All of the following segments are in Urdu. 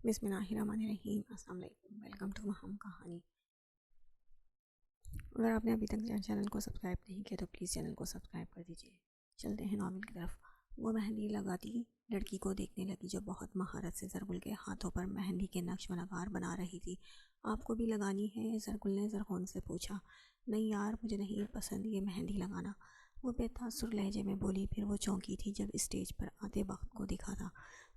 بسم اللہ الرحمن الرحیم۔ السلام علیکم، ویلکم ٹو مہم کہانی۔ اگر آپ نے ابھی تک چینل کو سبسکرائب نہیں کیا تو پلیز چینل کو سبسکرائب کر دیجیے۔ چلتے ہیں ناول کی طرف۔ وہ مہندی لگاتی لڑکی کو دیکھنے لگی جو بہت مہارت سے زرگل کے ہاتھوں پر مہندی کے نقش و نگار بنا رہی تھی۔ آپ کو بھی لگانی ہے؟ زرگل نے زرغون سے پوچھا۔ نہیں یار، مجھے نہیں پسند یہ مہندی لگانا، وہ بے تاثر لہجے میں بولی۔ پھر وہ چونکی تھی جب اسٹیج پر آتے بخت کو دیکھا تھا۔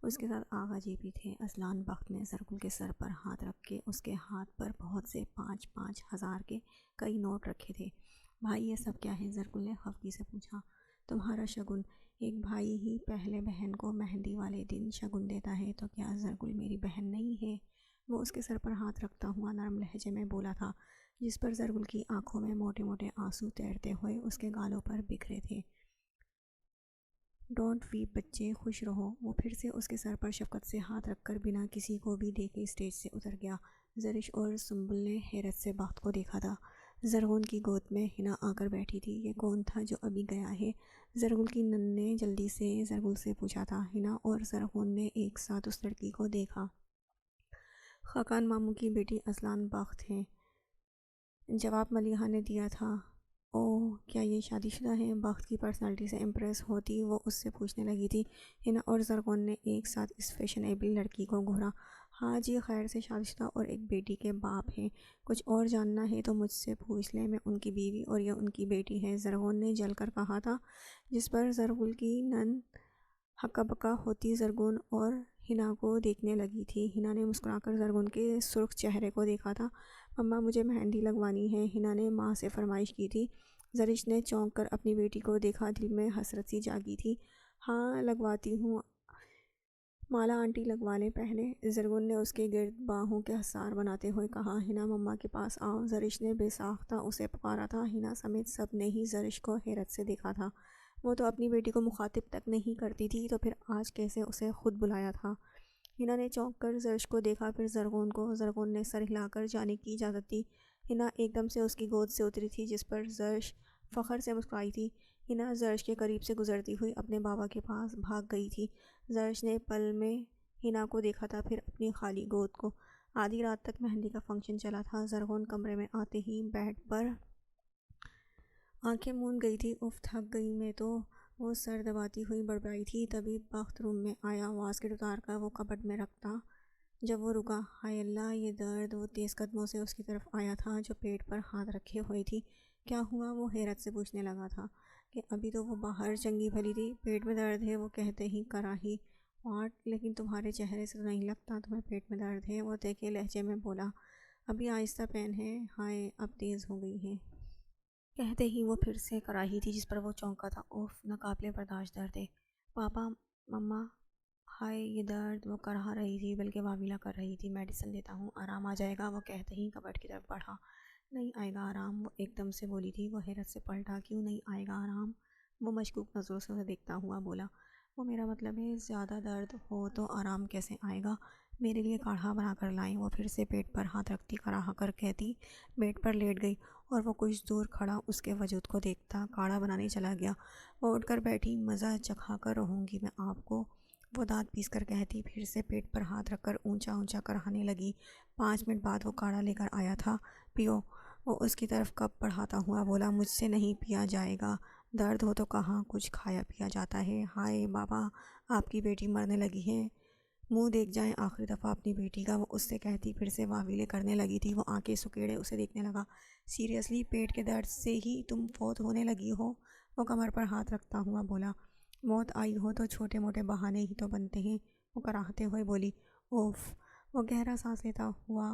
اس کے ساتھ آغا جی بھی تھے۔ اصلان بخت نے زرگل کے سر پر ہاتھ رکھ کے اس کے ہاتھ پر بہت سے 5,000 کے کئی نوٹ رکھے تھے۔ بھائی یہ سب کیا ہے؟ زرگل نے خفگی سے پوچھا۔ تمہارا شگن، ایک بھائی ہی پہلے بہن کو مہندی والے دن شگن دیتا ہے تو کیا زرگل میری بہن نہیں ہے؟ وہ اس کے سر پر ہاتھ رکھتا ہوا نرم لہجے میں بولا تھا، جس پر زرگل کی آنکھوں میں موٹے موٹے آنسو تیرتے ہوئے اس کے گالوں پر بکھرے تھے۔ ڈونٹ ویپ بچے، خوش رہو۔ وہ پھر سے اس کے سر پر شفقت سے ہاتھ رکھ کر بنا کسی کو بھی دیکھے اسٹیج سے اتر گیا۔ زرش اور سنبل نے حیرت سے بخت کو دیکھا تھا۔ زرغون کی گود میں حنا آ کر بیٹھی تھی۔ یہ کون تھا جو ابھی گیا ہے؟ زرگل کی نند نے جلدی سے زرگل سے پوچھا تھا۔ حنا اور زرغون نے ایک ساتھ اس لڑکی کو دیکھا۔ خاقان ماموں کی بیٹی اصلان بخت ہے، جواب ملیحہ نے دیا تھا۔ اوہ، کیا یہ شادی شدہ ہے؟ بخت کی پرسنالٹی سے امپریس ہوتی وہ اس سے پوچھنے لگی تھی۔ حنا اور زرغون نے ایک ساتھ اس فیشنیبل لڑکی کو گھورا۔ ہاں جی، خیر سے شادی شدہ اور ایک بیٹی کے باپ ہیں۔ کچھ اور جاننا ہے تو مجھ سے پوچھ لیں، میں ان کی بیوی اور یہ ان کی بیٹی ہے، زرغون نے جل کر کہا تھا، جس پر زرگل کی نند ہکا بکا ہوتی زرغون اور حنا کو دیکھنے لگی تھی۔ حنا نے مسکرا کر زرغون کے سرخ چہرے کو دیکھا تھا۔ مما مجھے مہندی لگوانی ہے، حنا نے ماں سے فرمائش کی تھی۔ زرش نے چونک کر اپنی بیٹی کو دیکھا، دل میں حسرت سی جاگی تھی۔ ہاں لگواتی ہوں، مالا آنٹی لگوا لیں پہلے، زرغون نے اس کے گرد باہوں کے حصار بناتے ہوئے کہا۔ حنا مما کے پاس آؤ، زرش نے بے ساختہ اسے پکارا تھا۔ حنا سمیت سب نے ہی زرش کو حیرت سے دیکھا تھا۔ وہ تو اپنی بیٹی کو مخاطب تک نہیں کرتی تھی تو پھر آج کیسے اسے خود بلایا تھا؟ حنا نے چونک کر زرش کو دیکھا، پھر زرغون کو۔ زرغون نے سر ہلا کر جانے کی اجازت دی۔ حنا ایک دم سے اس کی گود سے اتری تھی، جس پر زرش فخر سے مسکرائی تھی۔ حنا زرش کے قریب سے گزرتی ہوئی اپنے بابا کے پاس بھاگ گئی تھی۔ زرش نے پل میں حنا کو دیکھا تھا، پھر اپنی خالی گود کو۔ آدھی رات تک مہندی کا فنکشن چلا تھا۔ زرغون کمرے میں آتے ہی بیڈ پر آنکھیں موند گئی تھی۔ اف، تھک گئی میں تو، وہ سر دباتی ہوئی بڑبڑائی تھی۔ تبھی بخت روم میں آیا۔ واسکٹ اتار کر وہ کبرڈ میں رکھتا۔ جب وہ رکا، ہائے اللہ یہ درد! وہ تیز قدموں سے اس کی طرف آیا تھا جو پیٹ پر ہاتھ رکھے ہوئے تھی۔ کیا ہوا؟ وہ حیرت سے پوچھنے لگا تھا کہ ابھی تو وہ باہر چنگی بھلی تھی۔ پیٹ میں درد ہے، وہ کہتے ہی کراہی۔ واٹ؟ لیکن تمہارے چہرے سے تو نہیں لگتا تمہیں پیٹ میں درد ہے، وہ تیکھے لہجے میں بولا۔ ابھی آہستہ پین ہے، ہائے اب تیز ہو گئی ہے۔ کہتے ہی وہ پھر سے کراہی تھی، جس پر وہ چونکا تھا۔ اوف، ناقابل برداشت درد ہے۔ پاپا، مما، ہائے یہ درد! وہ کرا رہی تھی بلکہ واویلا کر رہی تھی۔ میڈیسن دیتا ہوں، آرام آ جائے گا، وہ کہتے ہی کبرڈ کی طرف بڑھا۔ نہیں آئے گا آرام، وہ ایک دم سے بولی تھی۔ وہ حیرت سے پلٹا۔ کیوں نہیں آئے گا آرام؟ وہ مشکوک نظروں سے اسے دیکھتا ہوا بولا۔ وہ میرا مطلب ہے زیادہ درد ہو تو آرام کیسے آئے گا؟ میرے لیے کاڑھا بنا کر لائیں۔ وہ پھر سے پیٹ پر ہاتھ رکھتی کراہ کر کہتی۔ بیڈ پر لیٹ گئی اور وہ کچھ دور کھڑا اس کے وجود کو دیکھتا کاڑھا بنانے چلا گیا۔ وہ اٹھ کر بیٹھی۔ مزہ چکھا کر رہوں گی میں آپ کو، وہ دانت پیس کر کہتی، پھر سے پیٹ پر ہاتھ رکھ کر اونچا اونچا کراہنے لگی۔ 5 منٹ بعد وہ کاڑھا لے کر آیا تھا۔ پیو، وہ اس کی طرف کپ بڑھاتا ہوا بولا۔ مجھ سے نہیں پیا جائے گا، درد ہو تو کہاں کچھ کھایا پیا جاتا ہے۔ ہائے بابا، آپ کی بیٹی مرنے لگی ہے، منہ دیکھ جائیں آخری دفعہ اپنی بیٹی کا، وہ اس سے کہتی پھر سے واویلے کرنے لگی تھی۔ وہ آنکھیں سکیڑے اسے دیکھنے لگا۔ سیریسلی پیٹ کے درد سے ہی تم فوت ہونے لگی ہو؟ وہ کمر پر ہاتھ رکھتا ہوا بولا۔ موت آئی ہو تو چھوٹے موٹے بہانے ہی تو بنتے ہیں، وہ کراہتے ہوئے بولی۔ اوف! وہ گہرا سانس لیتا ہوا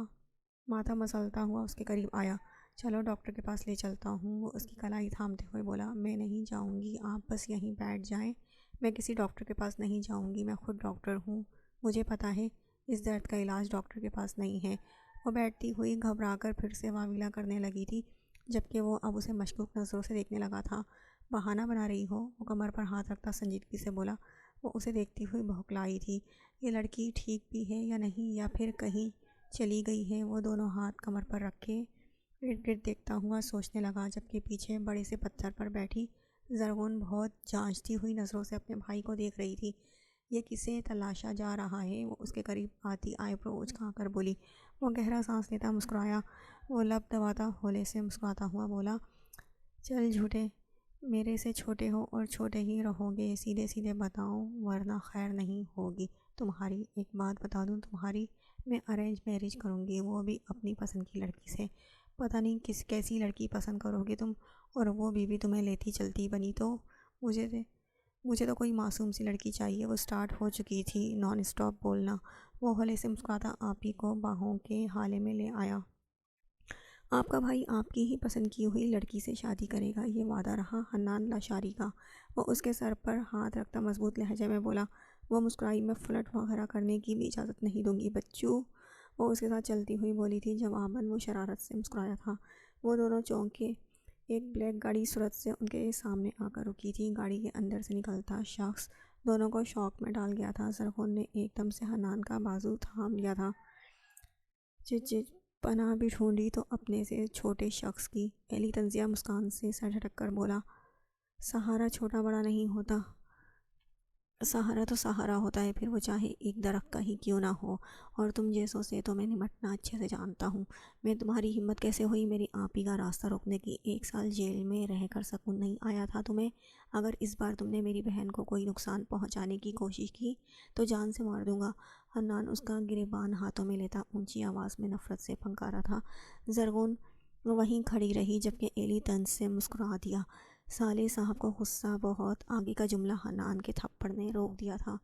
ماتھا مسلتا ہوا اس کے قریب آیا۔ چلو ڈاکٹر کے پاس لے چلتا ہوں، وہ اس کی کلائی تھامتے ہوئے بولا۔ میں نہیں جاؤں گی، آپ بس یہیں بیٹھ جائیں، میں کسی ڈاکٹر کے پاس نہیں جاؤں گی، میں خود ڈاکٹر ہوں، مجھے پتہ ہے اس درد کا علاج ڈاکٹر کے پاس نہیں ہے۔ وہ بیٹھتی ہوئی گھبرا کر پھر سے واویلا کرنے لگی تھی، جبکہ وہ اب اسے مشکوک نظروں سے دیکھنے لگا تھا۔ بہانہ بنا رہی ہو؟ وہ کمر پر ہاتھ رکھتا سنجیدگی سے بولا۔ وہ اسے دیکھتی ہوئی بھوکلائی تھی۔ یہ لڑکی ٹھیک بھی ہے یا نہیں، یا پھر کہیں چلی گئی ہے؟ وہ دونوں ہاتھ کمر پر رکھے ارد گرد دیکھتا ہوا سوچنے لگا، جبکہ پیچھے بڑے سے پتھر پر بیٹھی زرغون بہت جانچتی ہوئی نظروں سے اپنے بھائی کو دیکھ رہی تھی۔ یہ کسے تلاشا جا رہا ہے؟ وہ اس کے قریب آتی آئی برو اچکا کر بولی۔ وہ گہرا سانس لیتا مسکرایا۔ وہ لب دباتا ہولے سے مسکراتا ہوا بولا، چل جھوٹے، میرے سے چھوٹے ہو اور چھوٹے ہی رہو گے، سیدھے سیدھے بتاؤ ورنہ خیر نہیں ہوگی تمہاری۔ ایک بات بتا دوں تمہاری، میں ارینج میرج کروں گی، وہ بھی اپنی پسند کی لڑکی سے۔ پتہ نہیں کیسی لڑکی پسند کرو گے تم، اور وہ بھی تمہیں لیتی چلتی بنی تو مجھے تو کوئی معصوم سی لڑکی چاہیے۔ وہ سٹارٹ ہو چکی تھی نان اسٹاپ بولنا۔ وہ ہولے سے مسکراتا آپی کو باہوں کے حالے میں لے آیا۔ آپ کا بھائی آپ کی ہی پسند کی ہوئی لڑکی سے شادی کرے گا، یہ وعدہ رہا حنان لاشاری کا۔ وہ اس کے سر پر ہاتھ رکھتا مضبوط لہجے میں بولا۔ وہ مسکرائی، میں فلرٹ وغیرہ کرنے کی بھی اجازت نہیں دوں گی بچوں، وہ اس کے ساتھ چلتی ہوئی بولی تھی۔ جواباً وہ شرارت سے مسکرایا تھا۔ وہ دونوں چونکے، ایک بلیک گاڑی سرعت سے ان کے سامنے آ کر رکی تھی۔ گاڑی کے اندر سے نکلتا شخص دونوں کو شوق میں ڈال گیا تھا۔ زرغون نے ایک دم سے حنان کا بازو تھام لیا تھا۔ پناہ بھی ڈھونڈی تو اپنے سے چھوٹے شخص کی۔ ایلی طنزیہ مسکان سے سر جھٹک کر بولا، سہارا چھوٹا بڑا نہیں ہوتا، سہارا تو سہارا ہوتا ہے، پھر وہ چاہے ایک درخت کا ہی کیوں نہ ہو، اور تم جیسوں سے تو میں نمٹنا اچھے سے جانتا ہوں۔ میں تمہاری ہمت کیسے ہوئی میری آپی کا راستہ روکنے کی؟ 1 سال جیل میں رہ کر سکون نہیں آیا تھا تمہیں؟ اگر اس بار تم نے میری بہن کو کوئی نقصان پہنچانے کی کوشش کی تو جان سے مار دوں گا۔ حنان اس کا گریبان ہاتھوں میں لیتا اونچی آواز میں نفرت سے پھنکارا تھا۔ زرغون وہیں کھڑی رہی جبکہ ایلی طنز سے مسکرا دیا۔ سالے صاحب کو غصہ بہت آگے کا جملہ حنان کے تھپڑ نے روک دیا تھا۔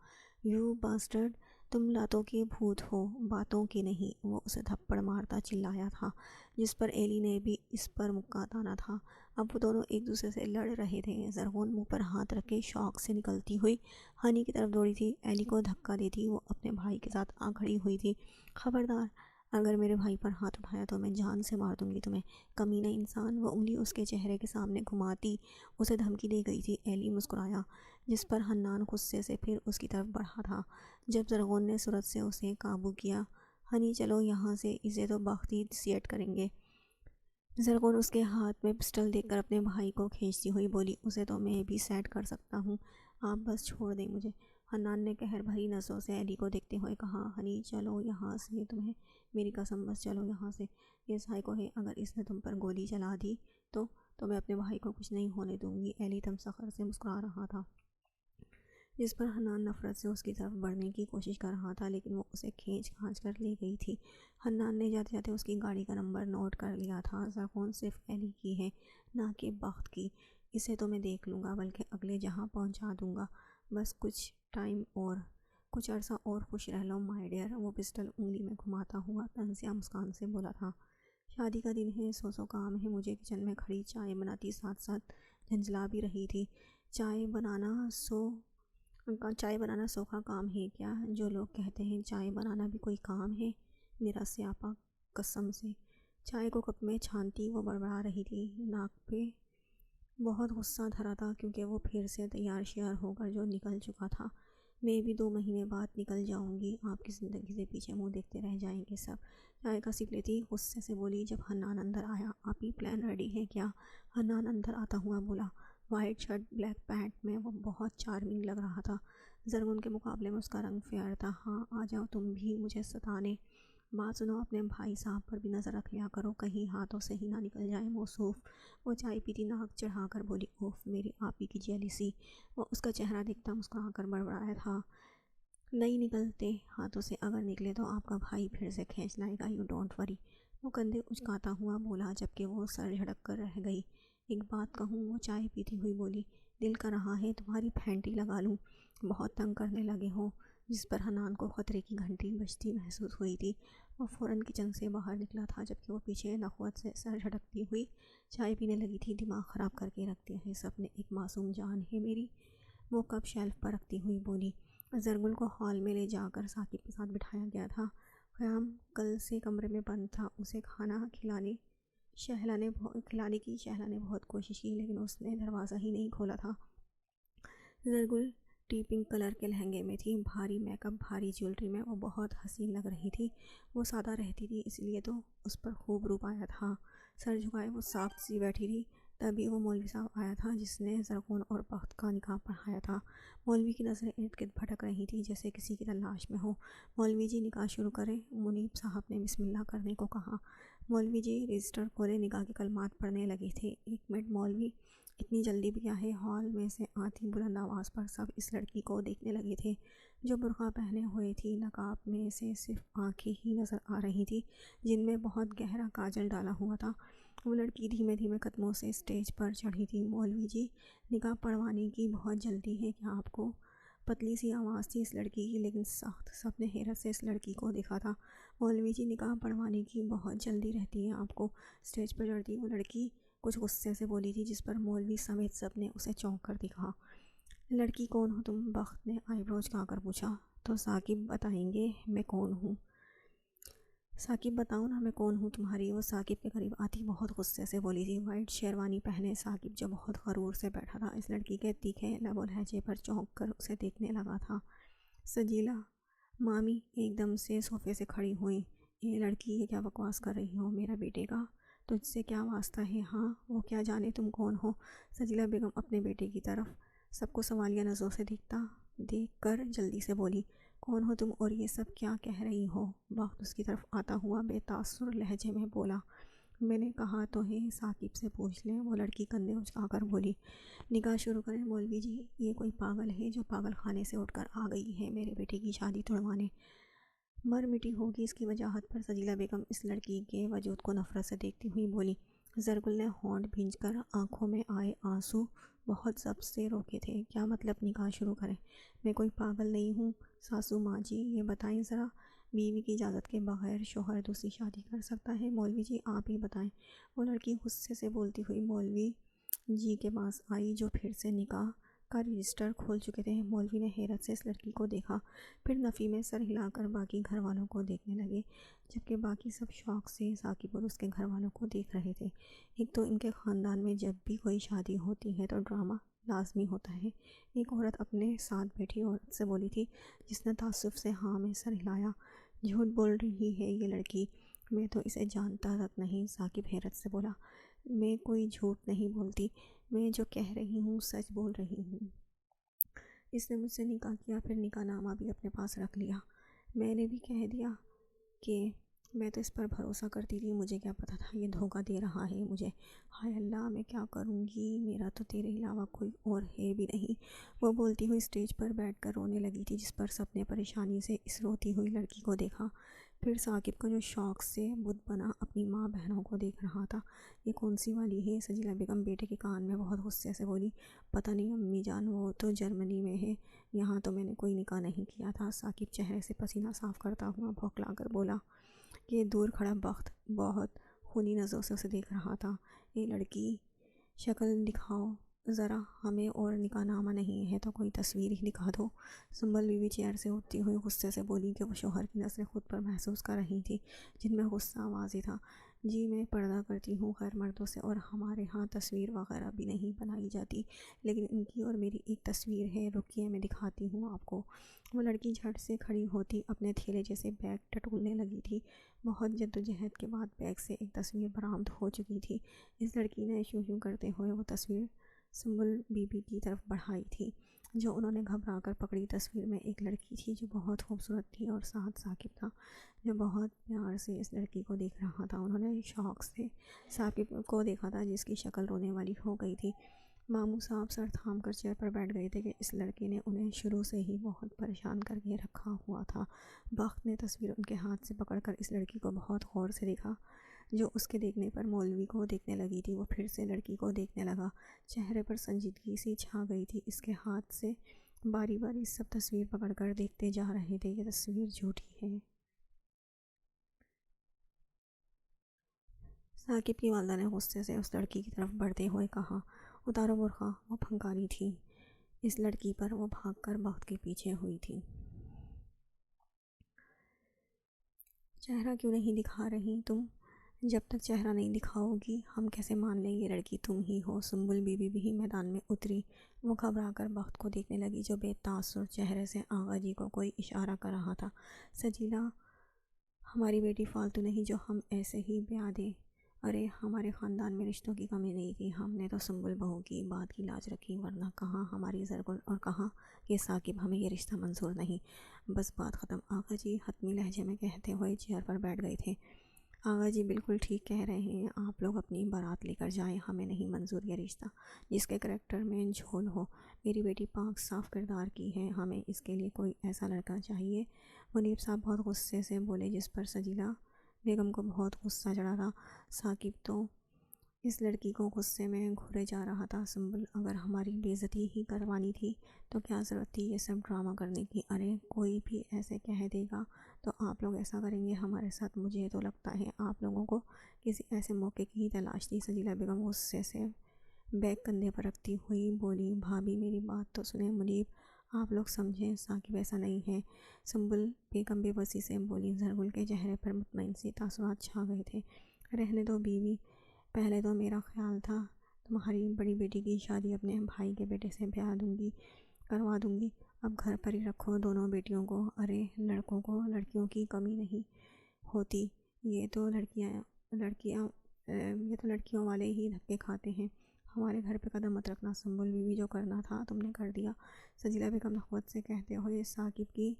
یو باسٹرڈ، تم لاتوں کے بھوت ہو، باتوں کے نہیں، وہ اسے تھپڑ مارتا چلایا تھا، جس پر ایلی نے بھی اس پر مکہ تانا تھا۔ اب وہ دونوں ایک دوسرے سے لڑ رہے تھے۔ زرغون منہ پر ہاتھ رکھ کے شوق سے نکلتی ہوئی ہنی کی طرف دوڑی تھی۔ ایلی کو دھکا دیتی وہ اپنے بھائی کے ساتھ آ کھڑی ہوئی تھی۔ خبردار، اگر میرے بھائی پر ہاتھ اٹھایا تو میں جان سے مار دوں گی تمہیں، کمینہ انسان۔ وہ انگلی اس کے چہرے کے سامنے گھماتی اسے دھمکی دے گئی تھی۔ ایلی مسکرایا، جس پر حنان غصے سے پھر اس کی طرف بڑھا تھا۔ جب زرغون نے سرعت سے اسے قابو کیا، ہنی چلو یہاں سے، اسے تو بخت ہی سیٹ کریں گے۔ زرغون اس کے ہاتھ میں پسٹل دیکھ کر اپنے بھائی کو کھینچتی ہوئی بولی، اسے تو میں بھی سیٹ کر سکتا ہوں، آپ بس چھوڑ دیں مجھے۔ حنان نے قہر بھری نظروں سے ایلی کو دیکھتے ہوئے کہا، ہنی چلو یہاں سے، تمہیں میری قسم بس چلو یہاں سے، یہ سائیکو ہے، اگر اس نے تم پر گولی چلا دی تو میں اپنے بھائی کو کچھ نہیں ہونے دوں گی۔ ایلی تمسخر سے مسکرا رہا تھا، جس پر حنان نفرت سے اس کی طرف بڑھنے کی کوشش کر رہا تھا، لیکن وہ اسے کھینچ کھانچ کر لے گئی تھی۔ حنان نے جاتے جاتے اس کی گاڑی کا نمبر نوٹ کر لیا تھا۔ زرغون صرف ایلی کی ہے، نہ کہ بخت کی، اسے تو میں دیکھ لوں گا، بلکہ اگلے جہاں پہنچا دوں گا، بس کچھ عرصہ اور خوش رہ لو مائی ڈیئر۔ وہ پسٹل انگلی میں گھماتا ہوا طنزیہ مسکان سے بولا تھا، شادی کا دن ہے، سو کام ہے مجھے۔ کچن میں کھڑی چائے بناتی ساتھ ساتھ جھنجھلا بھی رہی تھی۔ چائے بنانا سو کا کام ہے کیا؟ جو لوگ کہتے ہیں چائے بنانا بھی کوئی کام ہے، میرا سیاپا قسم سے۔ چائے کو کپ میں چھانتی وہ بڑبڑا رہی تھی۔ ناک پہ بہت غصہ دھرا تھا کیونکہ وہ پھر سے تیار شیار ہو کر جو نکل چکا تھا۔ میں بھی 2 مہینے بعد نکل جاؤں گی، آپ کی زندگی سے پیچھے منہ دیکھتے رہ جائیں گے سب۔ چائے کا سپ لیتی غصے سے بولی۔ جب حنان اندر آیا، آپی پلان ریڈی ہے کیا؟ حنان اندر آتا ہوا بولا۔ وائٹ شرٹ بلیک پینٹ میں وہ بہت چارمنگ لگ رہا تھا۔ زرغون کے مقابلے میں اس کا رنگ فیئر تھا۔ ہاں آ جاؤ تم بھی مجھے ستانے۔ بات سنو، اپنے بھائی صاحب پر بھی نظر رکھ لیا کرو، کہیں ہاتھوں سے ہی نہ نکل جائے موصوف۔ وہ چائے پیتی ناک چڑھا کر بولی، اوف میری آپی کی جیلیسی۔ وہ اس کا چہرہ دیکھتا مسکرا کر بڑبڑایا تھا، نہیں نکلتے ہاتھوں سے، اگر نکلے تو آپ کا بھائی پھر سے کھینچ لائے گا، یو ڈونٹ وری۔ وہ کندھے اچکاتا ہوا بولا جبکہ وہ سر جھٹک کر رہ گئی۔ ایک بات کہوں، وہ چائے پیتی ہوئی بولی، دل کر رہا ہے تمہاری پھینٹی لگا لوں، بہت تنگ کرنے لگے ہو، جس پر حنان کو خطرے کی گھنٹی بجتی محسوس ہوئی تھی۔ وہ فوراً کچن سے باہر نکلا تھا جبکہ وہ پیچھے نخوت سے سر جھٹکتی ہوئی چائے پینے لگی تھی۔ دماغ خراب کر کے رکھتے ہیں سب نے، ایک معصوم جان ہے میری، وہ کپ شیلف پر رکھتی ہوئی بولی۔ زرغون کو ہال میں لے جا کر ثاقب کے ساتھ بٹھایا گیا تھا۔ قیام کل سے کمرے میں بند تھا، اسے کھانا کھلانے کی شہلا نے بہت کوشش کی لیکن اس نے دروازہ ہی نہیں کھولا تھا۔ زرغون ٹی پنک کلر کے لہنگے میں تھی، بھاری میک اپ، بھاری جیولری میں وہ بہت حسین لگ رہی تھی۔ وہ سادہ رہتی تھی اس لیے تو اس پر خوب روپ آیا تھا۔ سر جھکائے وہ سافٹ سی بیٹھی تھی، تبھی وہ مولوی صاحب آیا تھا جس نے زرغون اور بخت کا نکاح پڑھایا تھا۔ مولوی کی نظریں ارد گرد بھٹک رہی تھی جیسے کسی کی تلاش میں ہو۔ مولوی جی نکاح شروع کریں، منیب صاحب نے بسم اللہ کرنے کو کہا۔ مولوی جی رجسٹر کھولے، نکاح کے کلمات پڑھنے لگے تھے۔ ایک منٹ مولوی، اتنی جلدی بھی کیا ہے؟ ہال میں سے آتی بلند آواز پر سب اس لڑکی کو دیکھنے لگے تھے جو برقع پہنے ہوئے تھی۔ نقاب میں سے صرف آنکھیں ہی نظر آ رہی تھی جن میں بہت گہرا کاجل ڈالا ہوا تھا۔ وہ لڑکی دھیمے دھیمے قدموں سے اسٹیج پر چڑھی تھی۔ مولوی جی نکاح پڑھوانے کی بہت جلدی ہے کیا آپ کو؟ پتلی سی آواز تھی اس لڑکی کی لیکن سخت۔ سب نے حیرت سے اس لڑکی کو دیکھا تھا۔ مولوی جی نکاح پڑھوانے کی بہت جلدی رہتی ہے آپ کو؟ اسٹیج پر چڑھتی وہ لڑکی کچھ غصے سے بولی تھی جس پر مولوی سمیت سب نے اسے چونک کر دیکھا۔ لڑکی کون ہو تم؟ بخت نے آئی برو جھکا کر پوچھا۔ تو ثاقب بتائیں گے میں کون ہوں۔ ثاقب بتاؤ نا میں کون ہوں تمہاری؟ وہ ثاقب کے قریب آتی بہت غصے سے بولی تھی۔ وائٹ شیروانی پہنے ثاقب جو بہت غرور سے بیٹھا تھا اس لڑکی کے تیکھے لب و لہجے پر چونک کر اسے دیکھنے لگا تھا۔ سجیلا مامی ایک دم سے صوفے سے کھڑی ہوئیں۔ یہ لڑکی یہ کیا بکواس کر رہی ہو؟ میرا بیٹے کا تجھ سے کیا واسطہ ہے؟ ہاں وہ کیا جانے تم کون ہو؟ سجیلا بیگم اپنے بیٹے کی طرف سب کو سوالیہ نظروں سے دیکھ کر جلدی سے بولی، کون ہو تم اور یہ سب کیا کہہ رہی ہو؟ بخت اس کی طرف آتا ہوا بے تاثر لہجے میں بولا، میں نے کہا تو ہے ثاقب سے پوچھ لیں۔ وہ لڑکی کندھے اچکا کر بولی، نکاح شروع کریں مولوی جی، یہ کوئی پاگل ہے جو پاگل خانے سے اٹھ کر آ گئی ہے میرے بیٹے کی شادی تڑوانے؟ مر مٹی ہوگی اس کی وجاہت پر۔ سجیلا بیگم اس لڑکی کے وجود کو نفرت سے دیکھتی ہوئی بولی۔ زرگل نے ہونٹ بھینج کر آنکھوں میں آئے آنسو بہت ضبط سے روکے تھے۔ کیا مطلب نکاح شروع کریں؟ میں کوئی پاگل نہیں ہوں ساسو ماں جی، یہ بتائیں ذرا، بیوی کی اجازت کے بغیر شوہر دوسری شادی کر سکتا ہے؟ مولوی جی آپ ہی بتائیں۔ وہ لڑکی غصے سے بولتی ہوئی مولوی جی کے پاس آئی جو پھر سے نکاح کا رجسٹر کھول چکے تھے۔ مولوی نے حیرت سے اس لڑکی کو دیکھا، پھر نفی میں سر ہلا کر باقی گھر والوں کو دیکھنے لگے جبکہ باقی سب شوق سے ثاقب اور اس کے گھر والوں کو دیکھ رہے تھے۔ ایک تو ان کے خاندان میں جب بھی کوئی شادی ہوتی ہے تو ڈرامہ لازمی ہوتا ہے۔ ایک عورت اپنے ساتھ بیٹھی عورت سے بولی تھی جس نے تعصب سے ہاں میں سر ہلایا، جھوٹ بول رہی ہے یہ لڑکی، میں تو اسے جانتا تک نہیں۔ ثاقب حیرت سے بولا، میں کوئی جھوٹ نہیں بولتی، میں جو کہہ رہی ہوں سچ بول رہی ہوں۔ اس نے مجھ سے نکاح کیا، پھر نکاح نامہ بھی اپنے پاس رکھ لیا۔ میں نے بھی کہہ دیا کہ میں تو اس پر بھروسہ کرتی تھی، مجھے کیا پتہ تھا یہ دھوکہ دے رہا ہے مجھے۔ ہائے اللہ میں کیا کروں گی، میرا تو تیرے علاوہ کوئی اور ہے بھی نہیں۔ وہ بولتی ہوئی اسٹیج پر بیٹھ کر رونے لگی تھی جس پر سب نے پریشانی سے اس روتی ہوئی لڑکی کو دیکھا۔ پھر ثاقب کو جو شوق سے بت بنا اپنی ماں بہنوں کو دیکھ رہا تھا۔ یہ کون سی والی ہے؟ سجیلا بیگم بیٹے کے کان میں بہت غصے سے بولی، پتہ نہیں امی جان، وہ تو جرمنی میں ہے، یہاں تو میں نے کوئی نکاح نہیں کیا تھا۔ ثاقب چہرے سے پسینہ صاف کرتا ہوا بھوکلا کر بولا کہ دور کھڑا بخت بہت خونی نظروں سے اسے دیکھ رہا تھا۔ یہ لڑکی شکل دکھاؤ ذرا ہمیں، اور نکاح نامہ نہیں ہے تو کوئی تصویر ہی دکھا دو۔ سنبل بی بی چیئر سے اٹھتی ہوئی غصے سے بولی کہ وہ شوہر کی نظریں خود پر محسوس کر رہی تھی جن میں غصہ واضح تھا۔ جی میں پردہ کرتی ہوں غیر مردوں سے اور ہمارے ہاں تصویر وغیرہ بھی نہیں بنائی جاتی، لیکن ان کی اور میری ایک تصویر ہے، رکیے میں دکھاتی ہوں آپ کو۔ وہ لڑکی جھٹ سے کھڑی ہوتی اپنے تھیلے جیسے بیگ ٹٹولنے لگی تھی۔ بہت جدوجہد کے بعد بیگ سے ایک تصویر برآمد ہو چکی تھی۔ اس لڑکی نے شوں شوں کرتے ہوئے وہ تصویر سنبل بی بی کی طرف بڑھائی تھی جو انہوں نے گھبرا کر پکڑی۔ تصویر میں ایک لڑکی تھی جو بہت خوبصورت تھی اور ساتھ ثاقب تھا جو بہت پیار سے اس لڑکی کو دیکھ رہا تھا۔ انہوں نے شوق سے ثاقب کو دیکھا تھا جس کی شکل رونے والی ہو گئی تھی۔ ماموں صاحب سر تھام کر چیئر پر بیٹھ گئے تھے کہ اس لڑکے نے انہیں شروع سے ہی بہت پریشان کر کے رکھا ہوا تھا۔ بخت نے تصویر ان کے ہاتھ سے پکڑ کر اس لڑکی کو بہت غور سے دیکھا جو اس کے دیکھنے پر مولوی کو دیکھنے لگی تھی۔ وہ پھر سے لڑکی کو دیکھنے لگا، چہرے پر سنجیدگی سی چھا گئی تھی۔ اس کے ہاتھ سے باری باری سب تصویر پکڑ کر دیکھتے جا رہے تھے، یہ تصویر جھوٹی ہے۔ ثاقب کی والدہ نے غصے سے اس لڑکی کی طرف بڑھتے ہوئے کہا، اتارو برقع۔ وہ پھنکاری تھی اس لڑکی پر، وہ بھاگ کر بخت کے پیچھے ہوئی تھی۔ چہرہ کیوں نہیں دکھا رہی تم؟ جب تک چہرہ نہیں دکھاؤ گی ہم کیسے مان لیں یہ لڑکی تم ہی ہو؟ سنبل بی بی بھی میدان میں اتری۔ وہ گھبرا کر بخت کو دیکھنے لگی جو بے تاثر چہرے سے آغا جی کو کوئی اشارہ کر رہا تھا۔ سجیلا ہماری بیٹی فالتو نہیں جو ہم ایسے ہی بیاہ دیں، ارے ہمارے خاندان میں رشتوں کی کمی نہیں تھی، ہم نے تو سنبل بہو کی بات کی لاج رکھی، ورنہ کہاں ہماری زرگل اور کہاں یہ ثاقب، ہمیں یہ رشتہ منظور نہیں۔ بس بات ختم، آقا جی حتمی لہجے میں کہتے ہوئے چیئر پر بیٹھ گئے تھے۔ آقا جی بالکل ٹھیک کہہ رہے ہیں، آپ لوگ اپنی بارات لے کر جائیں، ہمیں نہیں منظور یہ رشتہ جس کے کریکٹر میں جھول ہو۔ میری بیٹی پاک صاف کردار کی ہے، ہمیں اس کے لیے کوئی ایسا لڑکا چاہیے۔ منیب صاحب بہت غصے سے بولے، جس پر سجیلہ بیگم کو بہت غصہ چڑھا تھا۔ ثاقب تو اس لڑکی کو غصے میں گھورے جا رہا تھا۔ سنبل، اگر ہماری بے عزتی ہی کروانی تھی تو کیا ضرورت تھی یہ سب ڈرامہ کرنے کی؟ ارے کوئی بھی ایسے کہہ دے گا تو آپ لوگ ایسا کریں گے ہمارے ساتھ؟ مجھے تو لگتا ہے آپ لوگوں کو کسی ایسے موقع کی ہی تلاش تھی۔ سجیلہ بیگم غصے سے بیگ کندھے پر رکھتی ہوئی بولی، بھابھی میری بات تو سنیں۔ منیب، آپ لوگ سمجھیں، ثاقب ایسا نہیں ہے۔ سنبل بیگم بے بسی سے بولی۔ زرگل کے چہرے پر مطمئن سی تاثرات چھا گئے تھے۔ رہنے دو بیوی، پہلے تو میرا خیال تھا تمہاری بڑی بیٹی کی شادی اپنے بھائی کے بیٹے سے کروا دوں گی، اب گھر پر ہی رکھو دونوں بیٹیوں کو۔ ارے لڑکوں کو لڑکیوں کی کمی نہیں ہوتی، یہ تو لڑکیوں والے ہی دھکے کھاتے ہیں۔ ہمارے گھر پہ قدم مت رکھنا سنبل بیوی، جو کرنا تھا تم نے کر دیا۔ سجیلہ بیگم نخوت سے کہتے ہوئے ثاقب کی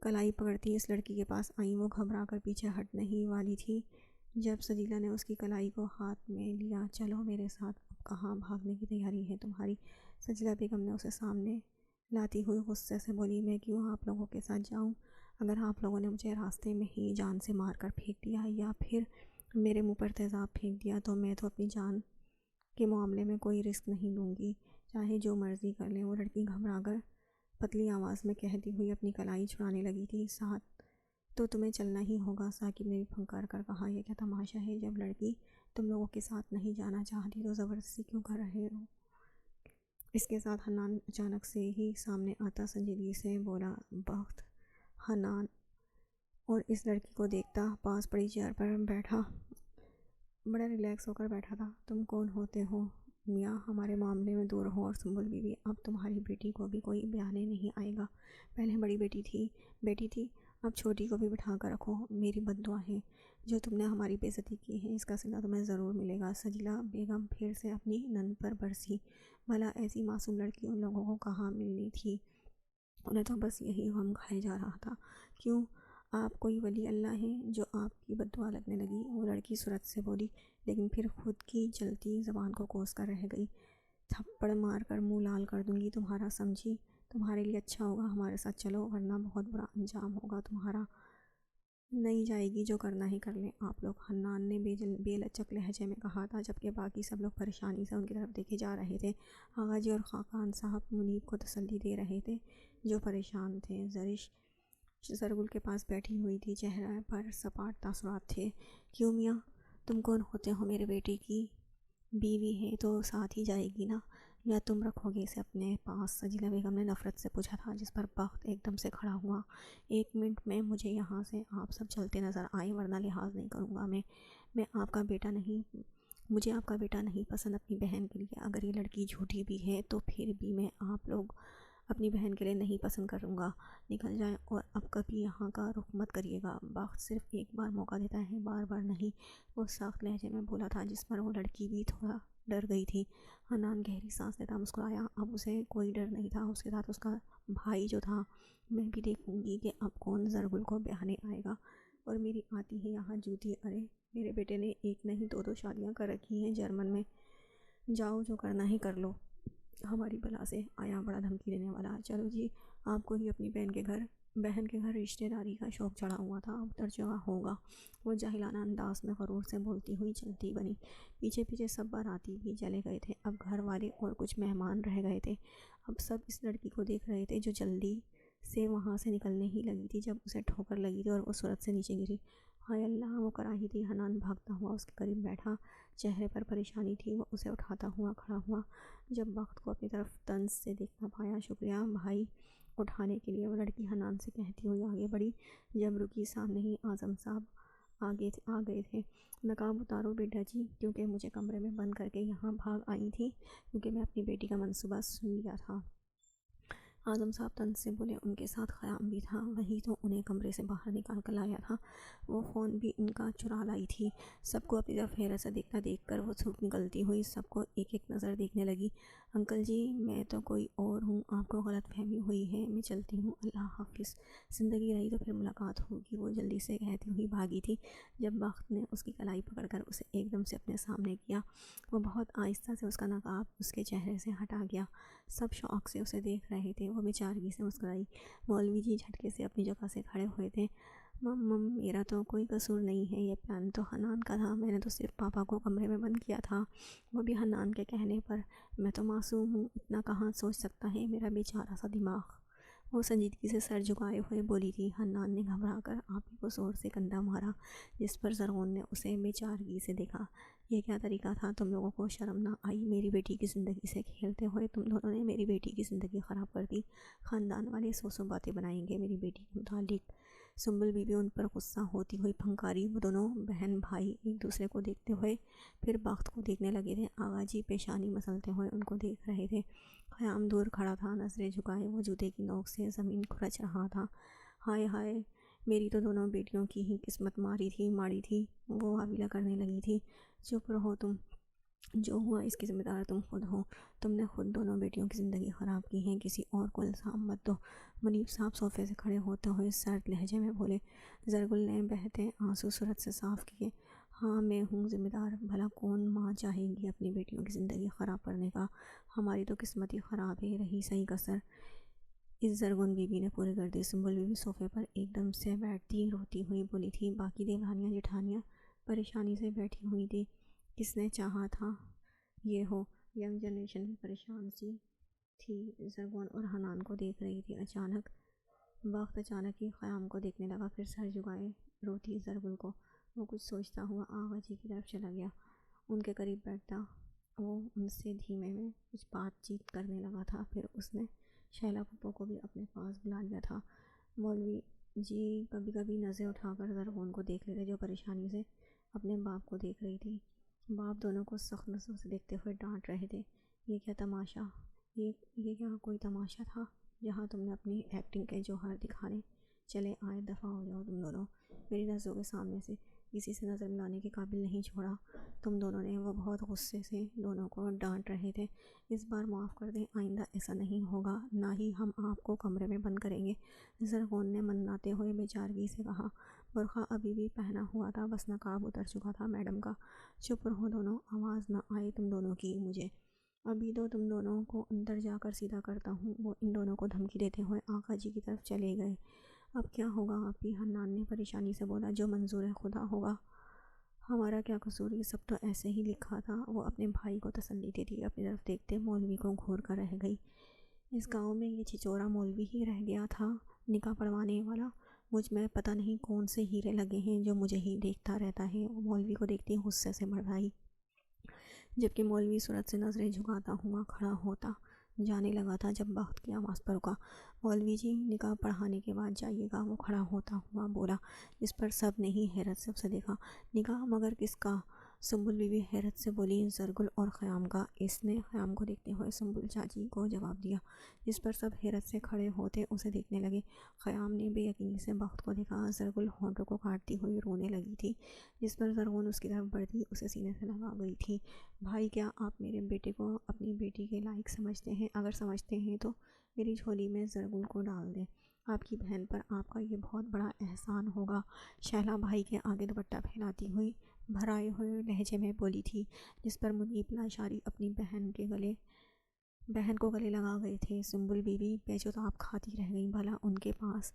کلائی پکڑتی اس لڑکی کے پاس آئیں۔ وہ گھبرا کر پیچھے ہٹنے ہی والی تھی جب سجیلہ نے اس کی کلائی کو ہاتھ میں لیا۔ چلو میرے ساتھ، اب کہاں بھاگنے کی تیاری ہے تمہاری؟ سجیلہ بیگم نے اسے سامنے لاتی ہوئی غصے سے بولی، میں کیوں آپ لوگوں کے ساتھ جاؤں؟ اگر آپ لوگوں نے مجھے راستے میں ہی جان سے مار کر پھینک دیا یا پھر میرے منہ پر تیزاب پھینک دیا تو میں تو اپنی جان کے معاملے میں کوئی رسک نہیں لوں گی، چاہے جو مرضی کر لیں۔ وہ لڑکی گھبرا کر پتلی آواز میں کہتی ہوئی اپنی کلائی چھڑانے لگی تھی۔ ساتھ تو تمہیں چلنا ہی ہوگا، ثاقب نے بھی پھنکار کر کہا۔ یہ کیا تماشا ہے؟ جب لڑکی تم لوگوں کے ساتھ نہیں جانا چاہتی تو زبردستی کیوں کر رہے ہو؟ اس کے ساتھ حنان اچانک سے ہی سامنے آتا سنجیدگی سے بولا۔ بخت حنان اور اس لڑکی کو دیکھتا پاس پڑی چیئر پر بیٹھا، بڑا ریلیکس ہو کر بیٹھا تھا۔ تم کون ہوتے ہو میاں، ہمارے معاملے میں دور ہو۔ اور سنبل بیوی، اب تمہاری بیٹی کو بھی کوئی بیانے نہیں آئے گا، پہلے بڑی بیٹی تھی، اب چھوٹی کو بھی بٹھا کر رکھو۔ میری بد دعا ہے، جو تم نے ہماری بے عزتی کی ہے اس کا صلہ تمہیں ضرور ملے گا۔ سجیلہ بیگم پھر سے اپنی نند پر برسی۔ بھلا ایسی معصوم لڑکی ان لوگوں کو کہاں ملنی تھی؟ انہیں تو بس یہی غم کھائے جا رہا تھا۔ کیوں، آپ کوئی ولی اللہ ہیں جو آپ کی بد دعا لگنے لگی؟ وہ لڑکی سرعت سے بولی، لیکن پھر خود کی چلتی زبان کو کوس کر رہ گئی۔ تھپڑ مار کر منہ لال کر دوں گی تمہارا، سمجھی؟ تمہارے لیے اچھا ہوگا ہمارے ساتھ چلو، ورنہ بہت برا انجام ہوگا تمہارا۔ نہیں جائے گی، جو کرنا ہی کر لیں آپ لوگ، حنان نے بے لچک لہجے میں کہا تھا، جبکہ باقی سب لوگ پریشانی سے ان کی طرف دیکھے جا رہے تھے۔ آغا جی اور خاقان صاحب منیب کو تسلی دے رہے تھے جو پریشان تھے۔ زرگل کے پاس بیٹھی ہوئی تھی، چہرہ پر سپاٹ تاثرات تھے۔ کیوں میاں، تم کون ہوتے ہو؟ میرے بیٹے کی بیوی ہے تو ساتھ ہی جائے گی نا، یا تم رکھو گے اسے اپنے پاس؟ سجیلہ بیگم نے نفرت سے پوچھا تھا، جس پر بخت ایک دم سے کھڑا ہوا۔ ایک منٹ میں مجھے یہاں سے آپ سب چلتے نظر آئیں، ورنہ لحاظ نہیں کروں گا میں آپ کا بیٹا نہیں، مجھے آپ کا بیٹا نہیں پسند اپنی بہن کے لیے۔ اگر یہ لڑکی جھوٹی بھی ہے تو پھر بھی میں آپ لوگ اپنی بہن کے لیے نہیں پسند کروں گا۔ نکل جائیں اور اب کبھی یہاں کا رخ مت کریے گا۔ بخت صرف ایک بار موقع دیتا ہے، بار بار نہیں، وہ سخت لہجے میں بولا تھا، جس پر وہ لڑکی بھی تھوڑا ڈر گئی تھی۔ حنان گہری سانس لیتا مسکرایا۔ اب اسے کوئی ڈر نہیں تھا، اس کے ساتھ اس کا بھائی جو تھا۔ میں بھی دیکھوں گی کہ اب کون زرگل کو بیانے آئے گا، اور میری آتی ہے یہاں جوتی۔ ارے میرے بیٹے نے ایک نہیں دو شادیاں کر رکھی ہیں جرمن میں، جاؤ جو کرنا ہی کر لو، ہماری بلا سے آیا بڑا دھمکی دینے والا۔ چلو جی، آپ کو ہی اپنی بہن کے گھر رشتہ داری کا شوق چڑھا ہوا تھا، اتر چڑھا ہوگا۔ وہ جاہلانہ انداز میں غرور سے بولتی ہوئی چلتی بنی۔ پیچھے پیچھے سب باراتی بھی چلے گئے تھے، اب گھر والے اور کچھ مہمان رہ گئے تھے۔ اب سب اس لڑکی کو دیکھ رہے تھے جو جلدی سے وہاں سے نکلنے ہی لگی تھی جب اسے ٹھوکر لگی تھی اور وہ سرعت سے نیچے گری۔ ہائے اللہ، وہ کراہی تھی۔ حنان بھاگتا ہوا اس کے قریب بیٹھا، چہرے پر پریشانی تھی۔ وہ اسے اٹھاتا ہوا کھڑا ہوا جب بخت کو اپنی طرف طنز سے دیکھنا پایا۔ شکریہ بھائی اٹھانے کے لیے، وہ لڑکی حنان سے کہتی ہوئی آگے بڑھی۔ جب رکی، سامنے ہی اعظم صاحب آ گئے تھے۔ نقاب اتارو بیٹا جی، کیونکہ مجھے کمرے میں بند کر کے یہاں بھاگ آئی تھی، کیونکہ میں اپنی بیٹی کا منصوبہ سن لیا تھا۔ اعظم صاحب طنز سے بولے، ان کے ساتھ خیام بھی تھا، وہی تو انہیں کمرے سے باہر نکال کر لایا تھا، وہ فون بھی ان کا چرا لائی تھی۔ سب کو اپنی طرف حیرت سے دیکھتا دیکھ کر وہ تھوک نکلتی ہوئی سب کو ایک ایک نظر دیکھنے لگی۔ انکل جی، میں تو کوئی اور ہوں، آپ کو غلط فہمی ہوئی ہے، میں چلتی ہوں، اللہ حافظ، زندگی رہی تو پھر ملاقات ہوگی، وہ جلدی سے کہتی ہوئی بھاگی تھی۔ جب بخت نے اس کی کلائی پکڑ کر اسے ایک دم سے اپنے سامنے کیا، وہ بہت آہستہ سے اس کا نقاب اس کے چہرے سے ہٹا گیا۔ سب شوق سے اسے دیکھ رہے تھے۔ وہ بیچارگی سے مسکرائی۔ مولوی جی جھٹکے سے اپنی جگہ سے کھڑے ہوئے تھے۔ مم، میرا تو کوئی قصور نہیں ہے، یہ پلان تو حنان کا تھا، میں نے تو صرف پاپا کو کمرے میں بند کیا تھا، وہ بھی حنان کے کہنے پر، میں تو معصوم ہوں، اتنا کہاں سوچ سکتا ہے میرا بیچارہ سا دماغ۔ وہ سنجیدگی سے سر جھکائے ہوئے بولی تھی۔ حنان نے گھبرا کر آپی کو زور سے کندھا مارا، جس پر زرغون نے اسے بیچارگی سے دیکھا۔ یہ کیا طریقہ تھا؟ تم لوگوں کو شرم نہ آئی؟ میری بیٹی کی زندگی سے کھیلتے ہوئے تم دونوں نے میری بیٹی کی زندگی خراب کر دی۔ خاندان والے سو باتیں بنائیں گے میری بیٹی کے متعلق۔ سنبل بی بی ان پر غصہ ہوتی ہوئی پھنکاری۔ وہ دونوں بہن بھائی ایک دوسرے کو دیکھتے ہوئے پھر بخت کو دیکھنے لگے تھے۔ آغا جی پیشانی مسلتے ہوئے ان کو دیکھ رہے تھے۔ خیام دور کھڑا تھا، نظریں جھکائے، وہ جوتے کی نوک سے زمین کھرچ رہا تھا۔ ہائے ہائے، میری تو دونوں بیٹیوں کی ہی قسمت ماڑی تھی، وہ واویلا کرنے لگی تھی۔ چپ رہو تم، جو ہوا اس کی ذمہ دار تم خود ہو، تم نے خود دونوں بیٹیوں کی زندگی خراب کی ہے، کسی اور کو الزام مت دو۔ منیب صاحب صوفے سے کھڑے ہوتے ہوئے سرد لہجے میں بولے۔ زرگل نے بہتے آنسو صورت سے صاف کیے۔ ہاں میں ہوں ذمہ دار، بھلا کون ماں چاہے گی اپنی بیٹیوں کی زندگی خراب کرنے کا؟ ہماری تو قسمت ہی خراب ہے، رہی صحیح کسر اس زرگون بی بی نے پوری کر دی۔ سنبل بی بی صوفے پر ایک دم سے بیٹھتی روتی ہوئی بولی تھی۔ باقی دیورانیاں جٹھانیاں پریشانی سے بیٹھی ہوئی تھی۔ کس نے چاہا تھا یہ ہو؟ ینگ جنریشن بھی پریشان سی تھی، زرغون اور حنان کو دیکھ رہی تھی۔ اچانک ہی خیام کو دیکھنے لگا، پھر سر جھکائے روتی زرگل کو وہ کچھ سوچتا ہوا آغا جی کی طرف چلا گیا۔ ان کے قریب بیٹھتا وہ ان سے دھیمے میں کچھ بات چیت کرنے لگا تھا، پھر اس نے شیلا پھپھو کو بھی اپنے پاس بلا لیا تھا۔ مولوی جی کبھی کبھی نظریں اٹھا کر زرغون کو دیکھ لیتے، جو پریشانی سے اپنے باپ کو دیکھ رہی تھی۔ باپ دونوں کو سخت نظروں سے دیکھتے ہوئے ڈانٹ رہے تھے۔ یہ کیا تماشا، یہ کیا کوئی تماشا تھا جہاں تم نے اپنی ایکٹنگ کے جوہر دکھانے چلے آئے؟ دفعہ ہو جاؤ تم دونوں، میری نظروں کے سامنے سے کسی سے نظر ملانے کے قابل نہیں چھوڑا تم دونوں نے۔ وہ بہت غصے سے دونوں کو ڈانٹ رہے تھے۔ اس بار معاف کر دیں، آئندہ ایسا نہیں ہوگا، نہ ہی ہم آپ کو کمرے میں بند کریں گے، زرغون نے مناتے ہوئے بیچارگی سے کہا۔ برقع ابھی بھی پہنا ہوا تھا، بس نقاب اتر چکا تھا میڈم کا۔ چپ رہو دونوں، آواز نہ آئے تم دونوں کی مجھے، ابھی تو تم دونوں کو اندر جا کر سیدھا کرتا ہوں۔ وہ ان دونوں کو دھمکی دیتے ہوئے آقا جی کی طرف چلے گئے۔ اب کیا ہوگا آپی؟ حنان نے پریشانی سے بولا۔ جو منظور خدا ہوگا، ہمارا کیا قصور، یہ سب تو ایسے ہی لکھا تھا۔ وہ اپنے بھائی کو تسلی دیتی اپنی طرف دیکھتے مولوی کو گھور کر رہ گئی۔ اس گاؤں میں یہ چھچورا مولوی ہی رہ گیا تھا نکاح پڑھوانے والا؟ مجھ میں پتہ نہیں کون سے ہیرے لگے ہیں جو مجھے ہی دیکھتا رہتا ہے۔ وہ مولوی کو دیکھتی غصے سے بڑھائی، جبکہ مولوی صورت سے نظریں جھکاتا ہوا کھڑا ہوتا جانے لگا تھا جب بخت کی آواز پر رکا۔ مولوی جی نکاح پڑھانے کے بعد جائیے گا، وہ کھڑا ہوتا ہوا بولا، جس پر سب نے ہی حیرت سے اسے دیکھا۔ نکاح؟ مگر کس کا؟ سنبل بی بی حیرت سے بولی۔ زرگل اور خیام کا۔ اس نے خیام کو دیکھتے ہوئے سنبل چاچی کو جواب دیا، جس پر سب حیرت سے کھڑے ہوتے اسے دیکھنے لگے۔ خیام نے بے یقینی سے بخت کو دیکھا۔ زرگل ہونٹوں کو کاٹتی ہوئی رونے لگی تھی، جس پر زرغون اس کی طرف بڑھتی اسے سینے سے لگا گئی تھی۔ بھائی کیا آپ میرے بیٹے کو اپنی بیٹی کے لائق سمجھتے ہیں؟ اگر سمجھتے ہیں تو میری جھولی میں زرگل کو ڈال دیں، آپ کی بہن پر آپ کا یہ بہت بڑا احسان ہوگا۔ شیلا بھائی کے آگے دوپٹہ پھیلاتی ہوئی بھرائے ہوئے لہجے میں بولی تھی، جس پر منیب لاشاری اپنی بہن کو گلے لگا گئے تھے۔ سنبل بی بی پیچوتاب کھاتی رہ گئی، بھلا ان کے پاس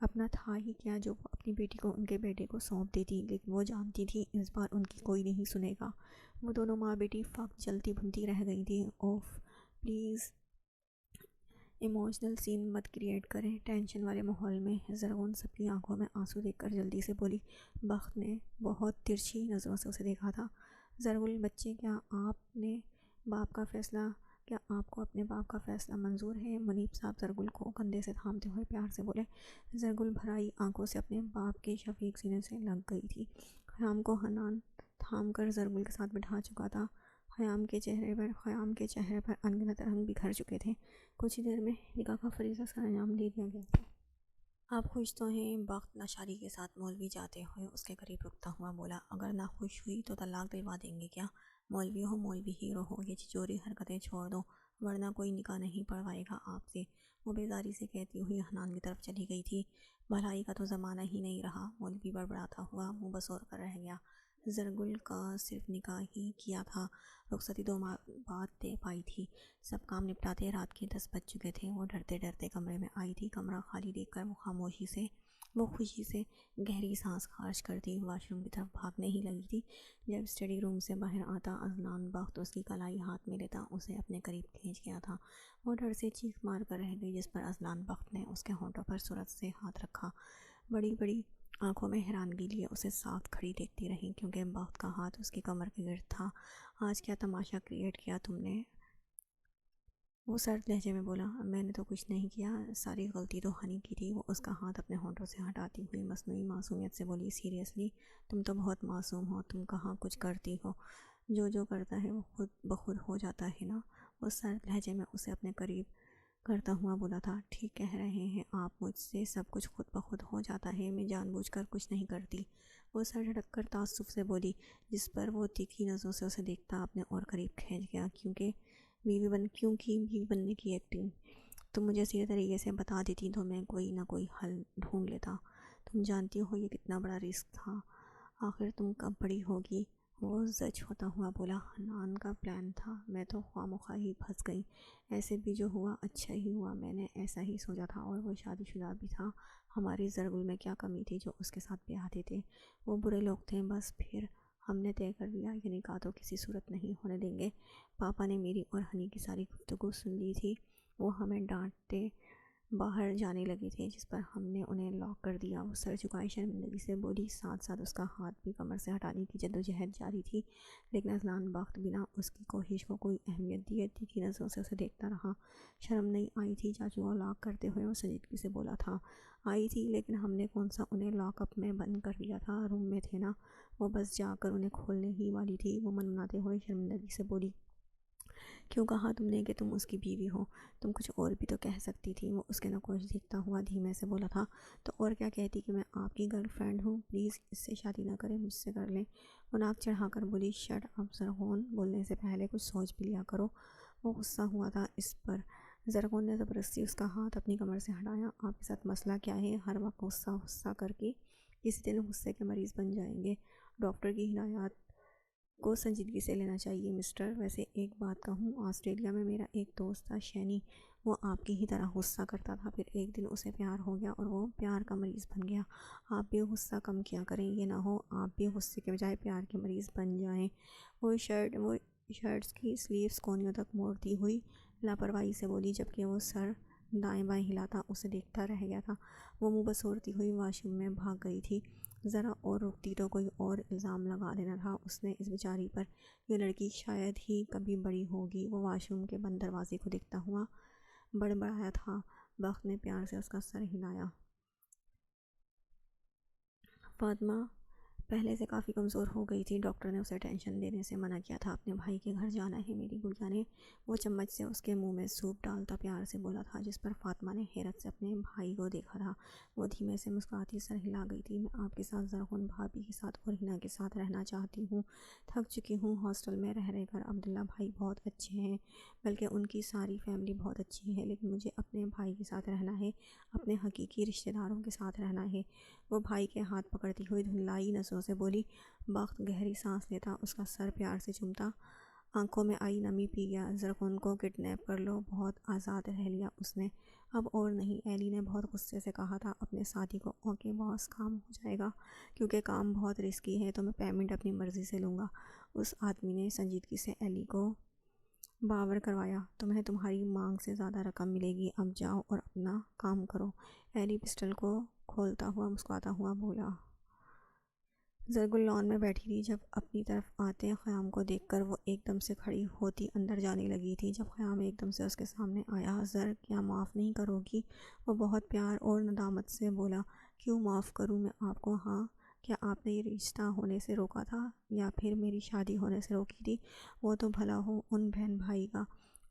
اپنا تھا ہی کیا جو وہ اپنی بیٹی کو ان کے بیٹے کو سونپ دیتی، لیکن وہ جانتی تھی اس بار ان کی کوئی نہیں سنے گا۔ وہ دونوں ماں بیٹی فقط جلتی بھنتی رہ گئی تھی۔ اوف پلیز ایموشنل سین مت کریٹ کریں ٹینشن والے ماحول میں۔ زرغون سب کی آنکھوں میں آنسو دیکھ کر جلدی سے بولی۔ بخت نے بہت ترچھی نظروں سے اسے دیکھا تھا۔ زرغل بچے، کیا آپ کو اپنے باپ کا فیصلہ منظور ہے؟ منیب صاحب زرگل کو کندھے سے تھامتے ہوئے پیار سے بولے۔ زرگل بھرائی آنکھوں سے اپنے باپ کے شفیق سینے سے لگ گئی تھی۔ خیام کو حنان تھام کر زرگل کے ساتھ بٹھا چکا تھا۔ خیام کے چہرے پر انگنت رنگ بکھر چکے تھے۔ کچھ ہی دیر میں نکاح کا فریضہ سر انجام دے دیا گیا تھا۔ آپ خوش تو ہیں؟ بخت ناشادی کے ساتھ مولوی جاتے ہوئے اس کے قریب رکتا ہوا بولا۔ اگر نہ خوش ہوئی تو طلاق دلوا دیں گے کیا؟ مولوی ہو مولوی ہی رہو، یہ چچوری حرکتیں چھوڑ دو ورنہ کوئی نکاح نہیں پڑھوائے گا آپ سے، وہ بیزاری سے کہتی ہوئی حنان کی طرف چلی گئی تھی۔ بھلائی کا تو زمانہ ہی نہیں رہا، مولوی بڑبڑاتا ہوا منہ بسور کر رہ گیا۔ زرگل کا صرف نکاح ہی کیا تھا، رخصتی 2 ماہ بعد دے پائی تھی۔ سب کام نپٹاتے رات کے 10 بج چکے تھے۔ وہ ڈرتے ڈرتے کمرے میں آئی تھی۔ کمرہ خالی دیکھ کر وہ خوشی سے گہری سانس خارج کرتی واش روم کی طرف بھاگنے ہی لگی تھی، جب اسٹڈی روم سے باہر آتا اذلان بخت اس کی کلائی ہاتھ میں لیتا اسے اپنے قریب کھینچ گیا تھا۔ وہ ڈر سے چیخ مار کر رہ گئی، جس پر اذلان بخت نے اس کے ہونٹوں پر صورت سے ہاتھ رکھا۔ بڑی بڑی آنکھوں میں حیرانگی لیے اسے ساکت کھڑی دیکھتی رہی، کیونکہ بخت کا ہاتھ اس کی کمر کے گرد تھا۔ آج کیا تماشا کریٹ کیا تم نے؟ وہ سرد لہجے میں بولا۔ میں نے تو کچھ نہیں کیا، ساری غلطی تو ہنی کی تھی۔ وہ اس کا ہاتھ اپنے ہونٹوں سے ہٹاتی ہوئی مصنوعی معصومیت سے بولی۔ سیریسلی تم تو بہت معصوم ہو، تم کہاں کچھ کرتی ہو، جو کرتا ہے وہ خود بخود ہو جاتا ہے نا؟ وہ سرد لہجے میں اسے اپنے قریب کرتا ہوا بولا تھا۔ ٹھیک کہہ رہے ہیں آپ، مجھ سے سب کچھ خود بخود ہو جاتا ہے، میں جان بوجھ کر کچھ نہیں کرتی۔ وہ سر جھٹک کر تعصب سے بولی، جس پر وہ تیکھی نظروں سے اسے دیکھتا اپنے اور قریب کھینچ گیا۔ کیونکہ بیوی بننے کی ایکٹنگ تم مجھے سیدھے طریقے سے بتا دیتی تو میں کوئی نہ کوئی حل ڈھونڈ لیتا۔ تم جانتی ہو یہ کتنا بڑا رسک تھا، آخر تم کب بڑی ہوگی؟ وہ زج ہوتا ہوا بولا۔ حنان کا پلان تھا، میں تو خواہ مخواہ ہی پھنس گئی۔ ایسے بھی جو ہوا اچھا ہی ہوا، میں نے ایسا ہی سوچا تھا، اور وہ شادی شدہ بھی تھا۔ ہماری زرگل میں کیا کمی تھی جو اس کے ساتھ بیاہ دیتے؟ وہ برے لوگ تھے بس۔ پھر ہم نے طے کر لیا یہ نکاح تو کسی صورت نہیں ہونے دیں گے۔ پاپا نے میری اور ہنی کی ساری گفتگو سن لی تھی، وہ ہمیں ڈانٹتے باہر جانے لگے تھے، جس پر ہم نے انہیں لاک کر دیا۔ وہ سر جھکائے شرمندگی سے بولی، ساتھ ساتھ اس کا ہاتھ بھی کمر سے ہٹانے کی جدوجہد جاری تھی، لیکن اذلان بخت بنا اس کی کوشش کو کوئی اہمیت دیے تیکھی نظروں سے اسے دیکھتا رہا۔ شرم نہیں آئی تھی چاچو کو لاک کرتے ہوئے؟ وہ سنجیدگی سے بولا تھا۔ آئی تھی، لیکن ہم نے کون سا انہیں لاک اپ میں بند کر لیا تھا، روم میں تھے نا، وہ بس جا کر انہیں کھولنے ہی والی تھی۔ وہ منمناتے ہوئے شرمندگی سے بولی، کیوں کہا تم نے کہ تم اس کی بیوی ہو؟ تم کچھ اور بھی تو کہہ سکتی تھی۔ وہ اس کے نقوش دیکھتا ہوا دھیمے سے بولا تھا۔ تو اور کیا کہتی کہ میں آپ کی گرل فرینڈ ہوں، پلیز اس سے شادی نہ کریں، مجھ سے کر لیں۔ وہ ناک چڑھا کر بولی، شٹ اپ زرغون، بولنے سے پہلے کچھ سوچ بھی لیا کرو۔ وہ غصہ ہوا تھا اس پر۔ زرغون نے زبردستی اس کا ہاتھ اپنی کمر سے ہٹایا۔ آپ کے ساتھ مسئلہ کیا ہے؟ ہر وقت غصہ کر کے کسی دن غصے کے مریض بن جائیں گے۔ ڈاکٹر کی ہدایات کو سنجیدگی سے لینا چاہیے مسٹر۔ ویسے ایک بات کہوں، آسٹریلیا میں میرا ایک دوست تھا شینی، وہ آپ کی ہی طرح غصہ کرتا تھا، پھر ایک دن اسے پیار ہو گیا اور وہ پیار کا مریض بن گیا۔ آپ بھی غصہ کم کیا کریں، یہ نہ ہو آپ بھی غصے کے بجائے پیار کے مریض بن جائیں۔ وہ شرٹس کی سلیوز کونیوں تک موڑتی ہوئی لاپرواہی سے بولی، جبکہ وہ سر دائیں بائیں ہلاتا اسے دیکھتا رہ گیا تھا۔ وہ منہ بسورتی ہوئی واش روم میں بھاگ گئی تھی۔ ذرا اور رکتی تو کوئی اور الزام لگا دینا تھا اس نے اس بیچاری پر، یہ لڑکی شاید ہی کبھی بڑی ہوگی۔ وہ واش روم کے بند دروازے کو دیکھتا ہوا بڑبڑایا تھا۔ بخت نے پیار سے اس کا سر ہلایا۔ فاطمہ پہلے سے کافی کمزور ہو گئی تھی، ڈاکٹر نے اسے ٹینشن لینے سے منع کیا تھا۔ اپنے بھائی کے گھر جانا ہے میری گڑیا نے، وہ چمچ سے اس کے منہ میں سوپ ڈالتا پیار سے بولا تھا، جس پر فاطمہ نے حیرت سے اپنے بھائی کو دیکھا تھا۔ وہ دھیمے سے مسکراتی سر ہلا گئی تھی۔ میں آپ کے ساتھ، زرغون بھابھی کے ساتھ اور ہنا کے ساتھ رہنا چاہتی ہوں، تھک چکی ہوں ہاسٹل میں رہ کر۔ عبداللہ بھائی بہت اچھے ہیں، بلکہ ان کی ساری فیملی بہت اچھی ہے، لیکن مجھے اپنے بھائی کے ساتھ رہنا ہے، اپنے حقیقی رشتہ داروں کے ساتھ رہنا ہے۔ وہ بھائی کے ہاتھ پکڑتی ہوئی دھندلائی نظروں سے بولی۔ بخت گہری سانس لیتا اس کا سر پیار سے چومتا آنکھوں میں آئی نمی پی گیا۔ زرغون کو کڈنیپ کر لو، بہت آزاد رہ لیا اس نے، اب اور نہیں۔ ایلی نے بہت غصے سے کہا تھا اپنے ساتھی کو، اوکے باس، کام ہو جائے گا، کیونکہ کام بہت رسکی ہے تو میں پیمنٹ اپنی مرضی سے لوں گا۔ اس آدمی نے سنجیدگی سے ایلی کو باور کروایا، تمہیں تمہاری مانگ سے زیادہ رقم ملے گی، اب جاؤ اور اپنا کام کرو۔ ایلی پسٹل کو کھولتا ہوا مسکراتا ہوا بولا۔ زرگل لان میں بیٹھی تھی، جب اپنی طرف آتے خیام کو دیکھ کر وہ ایک دم سے کھڑی ہوتی اندر جانے لگی تھی۔ جب خیام ایک دم سے اس کے سامنے آیا، زر کیا معاف نہیں کرو گی؟ وہ بہت پیار اور ندامت سے بولا۔ کیوں معاف کروں میں آپ کو؟ ہاں کیا آپ نے یہ رشتہ ہونے سے روکا تھا یا پھر میری شادی ہونے سے روکی تھی؟ وہ تو بھلا ہو ان بہن بھائی کا،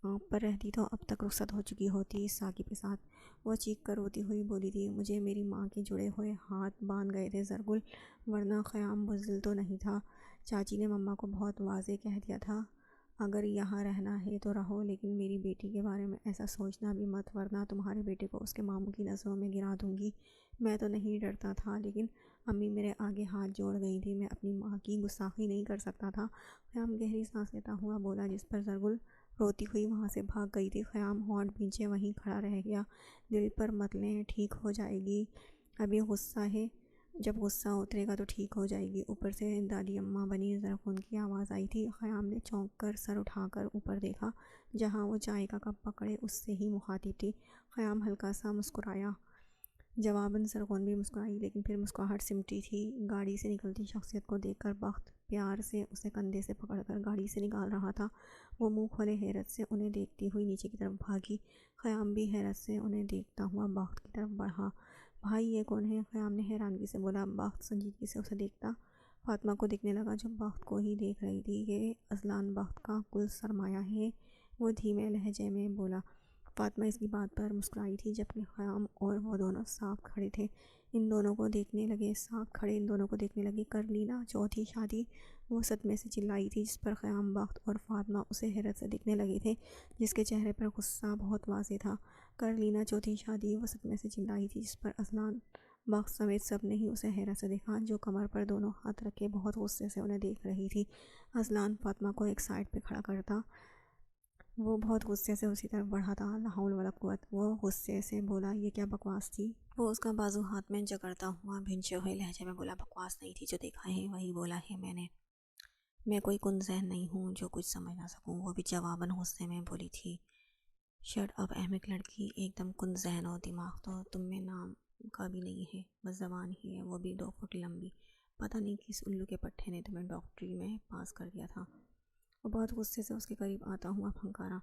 آپ پر رہتی تو اب تک رخصت ہو چکی ہوتی ثاقب کے ساتھ۔ وہ چیخ کر روتی ہوئی بولی تھی، مجھے میری ماں کے جڑے ہوئے ہاتھ باندھ گئے تھے زرگل، ورنہ خیام بزدل تو نہیں تھا۔ چاچی نے مما کو بہت واضح کہہ دیا تھا، اگر یہاں رہنا ہے تو رہو، لیکن میری بیٹی کے بارے میں ایسا سوچنا بھی مت، ورنہ تمہارے بیٹے کو اس کے ماموں کی نظروں میں گرا دوں گی۔ میں تو نہیں ڈرتا تھا، لیکن امی میرے آگے ہاتھ جوڑ گئی تھی، میں اپنی ماں کی گستاخی نہیں کر سکتا تھا۔ خیام گہری سانس لیتا ہوا بولا، جس پر زرگل روتی ہوئی وہاں سے بھاگ گئی تھی۔ خیام ہونٹ بھینچے وہیں کھڑا رہ گیا۔ دل پر مت لیں، ٹھیک ہو جائے گی، ابھی غصہ ہے، جب غصہ اترے گا تو ٹھیک ہو جائے گی۔ اوپر سے دادی اماں بنی زرخون کی آواز آئی تھی۔ خیام نے چونک کر سر اٹھا کر اوپر دیکھا، جہاں وہ چائے کا کپ پکڑے اس سے ہی مخاطب تھی۔ خیام ہلکا سا مسکرایا، جواباً زرخون بھی مسکرائی، لیکن پھر مسکراہٹ سمٹی تھی۔ گاڑی سے نکلتی شخصیت کو دیکھ کر بخت پیار سے اسے کندھے سے پکڑ کر گاڑی سے نکال رہا تھا۔ وہ منہ کھولے حیرت سے انہیں دیکھتی ہوئی نیچے کی طرف بھاگی۔ خیام بھی حیرت سے انہیں دیکھتا ہوا بخت کی طرف بڑھا۔ بھائی یہ کون ہے؟ خیام نے حیرانگی سے بولا۔ بخت سنجیدگی سے اسے دیکھتا فاطمہ کو دیکھنے لگا، جو بخت کو ہی دیکھ رہی تھی۔ یہ اذلان بخت کا کل سرمایہ ہے، وہ دھیمے لہجے میں بولا۔ فاطمہ اس کی بات پر مسکرائی تھی، جبکہ خیام اور وہ دونوں صاف کھڑے تھے، ان دونوں کو دیکھنے لگے۔ صاف کھڑے ان دونوں کو دیکھنے لگے۔ کر لی نا چوتھی شادی؟ وہ صدمے سے چلائی تھی، جس پر خیام، بخت اور فاطمہ اسے حیرت سے دیکھنے لگے تھے، جس کے چہرے پر غصہ بہت واضح تھا۔ کر لی نا چوتھی شادی؟ وہ صدمے سے چلائی تھی، جس پر اذلان، بخت سمیت سب نے ہی اسے حیرت سے دیکھا، جو کمر پر دونوں ہاتھ رکھے بہت غصے سے انہیں دیکھ رہی تھی۔ اذلان فاطمہ کو ایک سائڈ پہ کھڑا کرتا، وہ بہت غصے سے اسی طرف بڑھا تھا۔ لا حول ولا قوت! وہ غصے سے بولا، یہ کیا بکواس تھی؟ وہ اس کا بازو ہاتھ میں جکڑتا ہوا بھینچے ہوئے لہجے میں بولا، بکواس نہیں تھی، جو دیکھا ہے وہی بولا ہے میں نے۔ میں کوئی کن ذہن نہیں ہوں جو کچھ سمجھ نہ سکوں۔ وہ بھی جواباً غصے میں بولی تھی۔ شٹ اپ احمق لڑکی، ایک دم کن ذہن ہو، دماغ تو تم میں نام کا بھی نہیں ہے، بس زبان ہی ہے، وہ بھی 2 فٹ لمبی۔ پتہ نہیں کس الو کے پٹھے نے تمہیں ڈاکٹری میں پاس کر دیا تھا۔ وہ بہت غصے سے اس کے قریب آتا ہوا پھنکارا،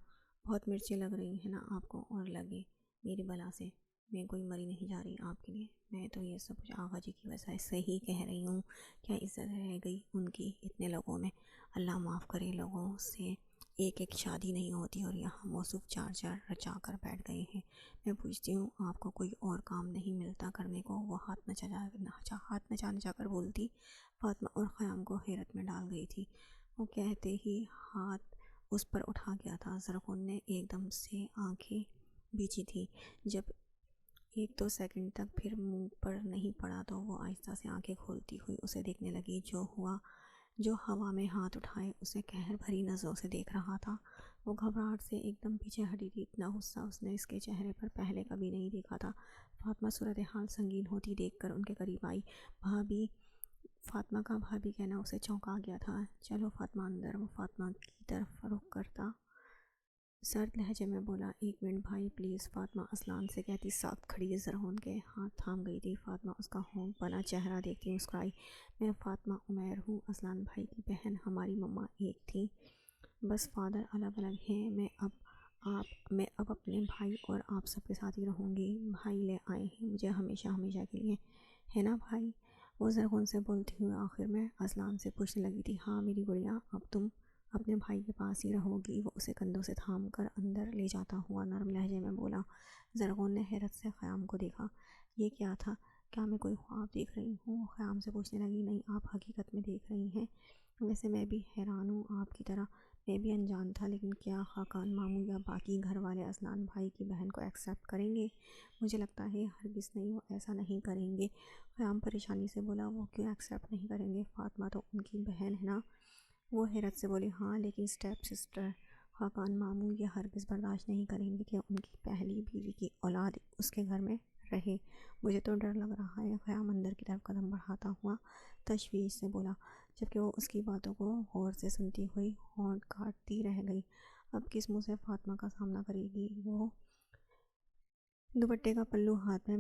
بہت مرچیں لگ رہی ہیں نا آپ کو، اور لگے میری بلا سے، میں کوئی مری نہیں جا رہی آپ کے لیے، میں تو یہ سب کچھ آغا جی کی وجہ سے ہی کہہ رہی ہوں۔ کیا عزت رہ گئی ان کی اتنے لوگوں میں؟ اللہ معاف کرے، لوگوں سے ایک ایک شادی نہیں ہوتی، اور یہاں موصوف 4 رچا کر بیٹھ گئے ہیں۔ میں پوچھتی ہوں، آپ کو کوئی اور کام نہیں ملتا کرنے کو؟ وہ ہاتھ نچا کر بولتی۔ فاطمہ اور خیام کو حیرت میں ڈال گئی تھی۔ وہ کہتے ہی ہاتھ اس پر اٹھا گیا تھا۔ زرخون نے ایک دم سے آنکھیں بیچی تھی، جب 1-2 سیکنڈ تک پھر منہ پر نہیں پڑا تو وہ آہستہ سے آنکھیں کھولتی ہوئی اسے دیکھنے لگی۔ جو ہوا میں ہاتھ اٹھائے اسے قہر بھری نظروں سے دیکھ رہا تھا۔ وہ گھبراہٹ سے ایک دم پیچھے ہٹی تھی، اتنا غصہ اس نے اس کے چہرے پر پہلے کبھی نہیں دیکھا تھا۔ فاطمہ صورتحال سنگین ہوتی دیکھ کر ان کے قریب آئی۔ بھابی! فاطمہ کا بھابی کہنا اسے چونکا گیا تھا۔ چلو فاطمہ اندر، وہ فاطمہ کی طرف رخ کرتا سرد لہجے میں بولا۔ 1 منٹ بھائی پلیز، فاطمہ اذلان سے کہتی ساکت کھڑی زرخون کے ہاتھ تھام گئی تھی۔ فاطمہ اس کا ہونک بنا چہرہ دیکھتی مسکرائی۔ میں فاطمہ عمیر ہوں، اذلان بھائی کی بہن، ہماری مما ایک تھی، بس فادر الگ الگ ہیں۔ میں اب اپنے بھائی اور آپ سب کے ساتھ ہی رہوں گی۔ بھائی لے آئے ہیں مجھے ہمیشہ ہمیشہ کے لیے، ہے نا بھائی؟ وہ زرخون سے بولتی ہوئی آخر میں اذلان سے پوچھنے لگی تھی، ہاں میری گڑیا، اب تم اپنے بھائی کے پاس ہی رہو گی؟ وہ اسے کندھوں سے تھام کر اندر لے جاتا ہوا نرم لہجے میں بولا۔ زرخون نے حیرت سے خیام کو دیکھا۔ یہ کیا تھا؟ کیا میں کوئی خواب دیکھ رہی ہوں؟ خیام سے پوچھنے لگی۔ نہیں، آپ حقیقت میں دیکھ رہی ہیں۔ ویسے میں بھی حیران ہوں آپ کی طرح، میں بھی انجان تھا، لیکن کیا خاقان ماموں یا باقی گھر والے اذلان بھائی کی بہن کو ایکسیپٹ کریں گے؟ مجھے لگتا ہے ہرگز نہیں، وہ ایسا نہیں کریں گے۔ خیام پریشانی سے بولا، وہ کیوں ایکسیپٹ نہیں کریں گے؟ فاطمہ تو ان کی بہن ہے نا؟ وہ حیرت سے بولی، ہاں لیکن اسٹیپ سسٹر، خاقان ماموں یہ ہرگز برداشت نہیں کریں گے کہ ان کی پہلی بیوی کی اولاد اس کے گھر میں رہے۔ مجھے تو ڈر لگ رہا ہے۔ خیام اندر کی طرف قدم بڑھاتا ہوا تشویش سے بولا، جبکہ وہ اس کی باتوں کو غور سے سنتی ہوئی ہونٹ کاٹتی رہ گئی۔ اب کس منہ سے فاطمہ کا سامنا کرے گی وہ؟ دوپٹے کا پلو ہاتھ میں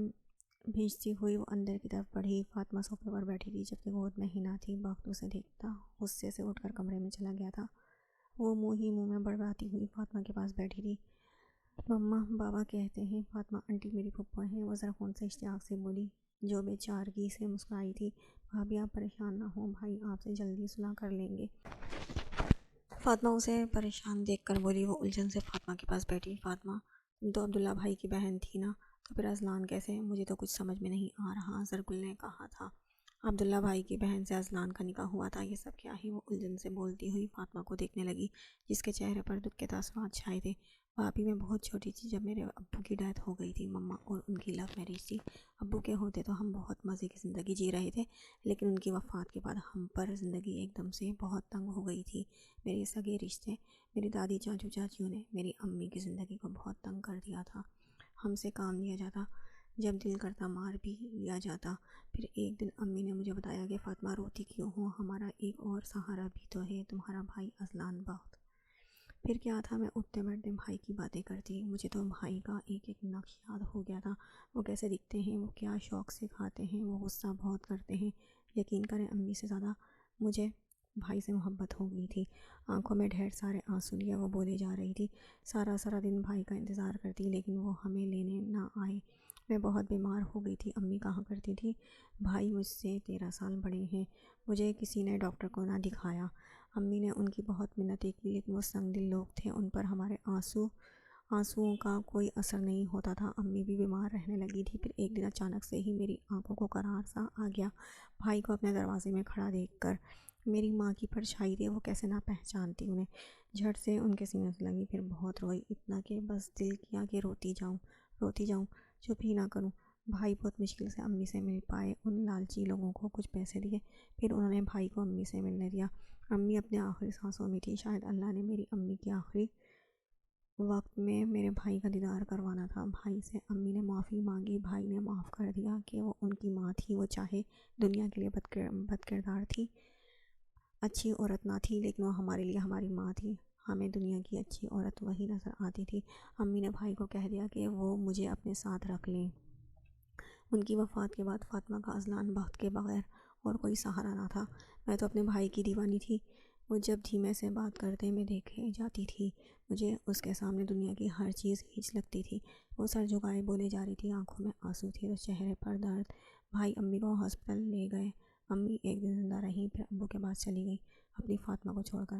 بھیجتی ہوئی وہ اندر کی طرف بڑھی۔ فاطمہ صوفے پر بیٹھی تھی، جبکہ گود میں ہنا تھی۔ بخت اسے دیکھتا غصے سے اٹھ کر کمرے میں چلا گیا تھا۔ وہ منہ ہی منہ میں بڑبڑاتی ہوئی فاطمہ کے پاس بیٹھی تھی۔ مما، بابا کہتے ہیں، فاطمہ آنٹی میری پھپھو ہیں، وہ زرخون سے اشتیاق سے بولی۔ جو بے چارگی سے مسکرائی تھی۔ بھابھی آپ پریشان نہ ہوں، بھائی آپ سے جلدی صلح کر لیں گے۔ فاطمہ اسے پریشان دیکھ کر بولی۔ وہ الجھن سے فاطمہ کے پاس بیٹھی۔ فاطمہ تم تو عبداللہ بھائی کی بہن تھی نا، تو پھر اذلان کیسے؟ مجھے تو کچھ سمجھ میں نہیں آ رہا۔ زرگل نے کہا تھا عبداللہ بھائی کی بہن سے اذلان کا نکاح ہوا تھا، یہ سب کیا ہے؟ وہ الجھن سے بولتی ہوئی فاطمہ کو دیکھنے لگی جس کے چہرے پر دکھ کے تاثرات چھائے تھے۔ بھابھی میں بہت چھوٹی تھی جب میرے ابو کی ڈیتھ ہو گئی تھی۔ مما اور ان کی لو میرج تھی۔ ابو کے ہوتے تو ہم بہت مزے کی زندگی جی رہے تھے، لیکن ان کی وفات کے بعد ہم پر زندگی ایک دم سے بہت تنگ ہو گئی تھی۔ میرے سگے رشتے، میری دادی چاچو چاچیوں نے میری امی کی زندگی کو بہت تنگ کر دیا تھا۔ ہم سے کام لیا جاتا، جب دل کرتا مار بھی لیا جاتا۔ پھر ایک دن امی نے مجھے بتایا کہ فاطمہ روتی کیوں ہو، ہمارا ایک اور سہارا بھی تو ہے، تمہارا بھائی اذلان بخت۔ پھر کیا تھا، میں اٹھتے بیٹھتے بھائی کی باتیں کرتی۔ مجھے تو بھائی کا ایک ایک نقش یاد ہو گیا تھا، وہ کیسے دکھتے ہیں، وہ کیا شوق سے کھاتے ہیں، وہ غصہ بہت کرتے ہیں۔ یقین کریں امی سے زیادہ مجھے بھائی سے محبت ہو گئی تھی۔ آنکھوں میں ڈھیر سارے آنسو لیے وہ بولے جا رہی تھی۔ سارا سارا دن بھائی کا انتظار کرتی، لیکن وہ ہمیں لینے نہ آئے۔ میں بہت بیمار ہو گئی تھی۔ امی کہا کرتی تھی بھائی مجھ سے 13 سال بڑے ہیں، مجھے کسی نے ڈاکٹر کو نہ دکھایا۔ امی نے ان کی بہت منتیں کی، لیکن وہ سنگ دل لوگ تھے، ان پر ہمارے آنسوؤں کا کوئی اثر نہیں ہوتا تھا۔ امی بھی بیمار رہنے لگی تھی۔ پھر ایک دن اچانک سے ہی میری آنکھوں کو قرار سا آ گیا، بھائی کو اپنے دروازے میں کھڑا دیکھ کر۔ میری ماں کی پرچھائی تھی، وہ کیسے نہ پہچانتی انہیں۔ جھٹ سے ان کے سینے سے لگی، پھر بہت روئی، اتنا کہ بس دل کیا کہ روتی جاؤں، چپ ہی نہ کروں۔ بھائی بہت مشکل سے امی سے مل پائے، ان لالچی لوگوں کو کچھ پیسے دیے، پھر انہوں نے بھائی کو امی سے ملنے دیا۔ امی اپنے آخری سانسوں میں تھی، شاید اللہ نے میری امی کے آخری وقت میں میرے بھائی کا دیدار کروانا تھا۔ بھائی سے امی نے معافی مانگی، بھائی نے معاف کر دیا کہ وہ ان کی ماں تھی۔ وہ چاہے دنیا کے لیے بد کردار تھی، اچھی عورت نہ تھی، لیکن وہ ہمارے لیے ہماری ماں تھی۔ ہمیں دنیا کی اچھی عورت وہی نظر آتی تھی۔ امی نے بھائی کو کہہ دیا کہ وہ مجھے اپنے ساتھ رکھ لیں۔ ان کی وفات کے بعد فاطمہ کا اذلان بخت کے بغیر اور کوئی سہارا نہ تھا۔ میں تو اپنے بھائی کی دیوانی تھی۔ وہ جب دھیمے سے بات کرتے میں دیکھے جاتی تھی، مجھے اس کے سامنے دنیا کی ہر چیز ہیچ لگتی تھی۔ وہ سر جھکائے بولے جا رہی تھی، آنکھوں میں آنسو تھے، اس چہرے پر درد۔ بھائی امی کو ہسپتال لے گئے۔ امی ایک دن زندہ رہیں، پھر ابو کے پاس چلی گئی اپنی فاطمہ کو چھوڑ کر۔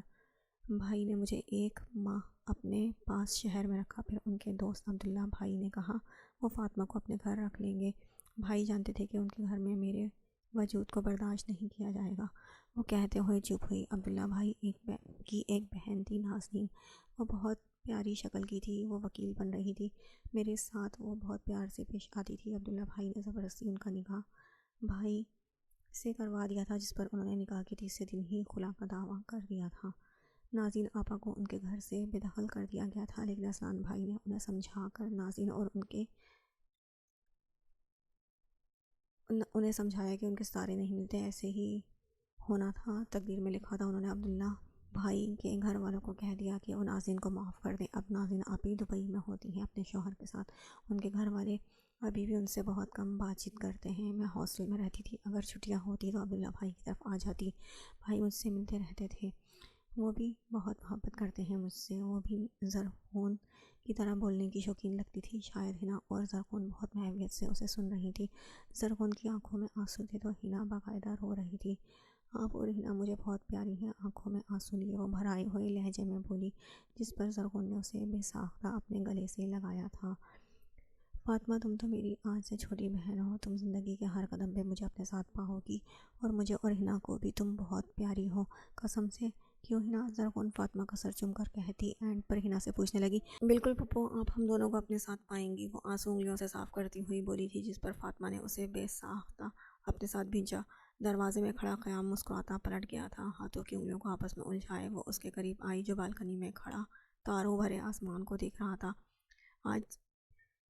بھائی نے مجھے ایک ماہ اپنے پاس شہر میں رکھا، پھر ان کے دوست عبداللہ بھائی نے کہا وہ فاطمہ کو اپنے گھر رکھ لیں گے۔ بھائی جانتے تھے کہ ان کے گھر میں میرے وجود کو برداشت نہیں کیا جائے گا۔ وہ کہتے ہوئے چپ ہوئی۔ عبداللہ بھائی کی ایک بہن تھی نازنین، وہ بہت پیاری شکل کی تھی، وہ وکیل بن رہی تھی۔ میرے ساتھ وہ بہت پیار سے پیش آتی تھی۔ عبداللہ بھائی نے زبردستی ان کا نکاح بھائی سے کروا دیا تھا، جس پر انہوں نے نکاح کے تیسرے دن ہی خلا کا دعویٰ کر دیا تھا۔ نازنین آپا کو ان کے گھر سے بے دخل کر دیا گیا تھا، لیکن اذلان بھائی نے انہیں سمجھا کر نازنین اور انہیں سمجھایا کہ ان کے ستارے نہیں ملتے، ایسے ہی ہونا تھا، تقدیر میں لکھا تھا۔ انہوں نے عبداللہ بھائی کے گھر والوں کو کہہ دیا کہ وہ نازنین کو معاف کر دیں۔ اب نازنین آپی دبئی میں ہوتی ہیں اپنے شوہر کے ساتھ۔ ان کے گھر والے ابھی بھی ان سے بہت کم بات چیت کرتے ہیں۔ میں ہاسٹل میں رہتی تھی، اگر چھٹیاں ہوتی تو عبداللہ بھائی کی طرف آ جاتی۔ بھائی مجھ سے ملتے رہتے تھے، وہ بھی بہت محبت کرتے ہیں مجھ سے۔ وہ بھی زرخون کی طرح بولنے کی شوقین لگتی تھی۔ شاید ہنا اور زرخون بہت محبت سے اسے سن رہی تھی۔ زرخون کی آنکھوں میں آنسو تھے تو ہنا باقاعدہ رو رہی تھی۔ آپ اور ہنا مجھے بہت پیاری ہیں۔ آنکھوں میں آنسو لیے وہ بھرائے ہوئے لہجے میں بولی، جس پر زرخون نے اسے بے ساختہ اپنے گلے سے لگایا تھا۔ فاطمہ تم تو میری آج سے چھوٹی بہن ہو، تم زندگی کے ہر قدم پہ مجھے اپنے ساتھ پاؤ گی، اور مجھے اور ہنا کو بھی تم بہت پیاری ہو، قسم سے۔ کیوں ہنا؟ زرخون فاطمہ کا سر چوم کر کہتی۔ اینڈ پر ہنا سے پوچھنے لگی، بالکل پھپھو، آپ ہم دونوں کو اپنے ساتھ پائیں گی؟ وہ آنسو انگلیوں سے صاف کرتی ہوئی بولی تھی، جس پر فاطمہ نے اسے بے ساختہ اپنے ساتھ بھیجا۔ دروازے میں کھڑا قیام مسکراتا پلٹ گیا تھا، ہاتھوں کی انگلیوں کو آپس میں الجھائے وہ اس کے قریب آئی، جو بالکنی میں کھڑا تاروں بھرے آسمان کو دیکھ رہا تھا۔ آج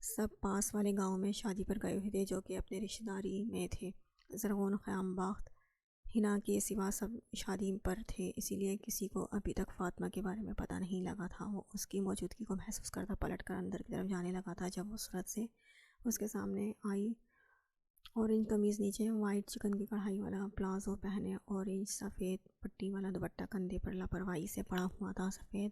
سب پاس والے گاؤں میں شادی پر گئے ہوئے تھے، جو کہ اپنے رشتہ داری میں تھے۔ زرخون قیام بخت ہنا کے سوا سب شادی پر تھے، اسی لیے کسی کو ابھی تک فاطمہ کے بارے میں پتہ نہیں لگا تھا۔ وہ اس کی موجودگی کو محسوس کرتا پلٹ کر اندر کی طرف جانے لگا تھا، جب وہ سرعت سے اس کے سامنے آئی۔ اورنج قمیض، نیچے وائٹ چکن کی کڑھائی والا پلازو پہنے، اورنج سفید پٹی والا دوپٹہ کندھے پر لاپرواہی سے پڑا ہوا تھا۔ سفید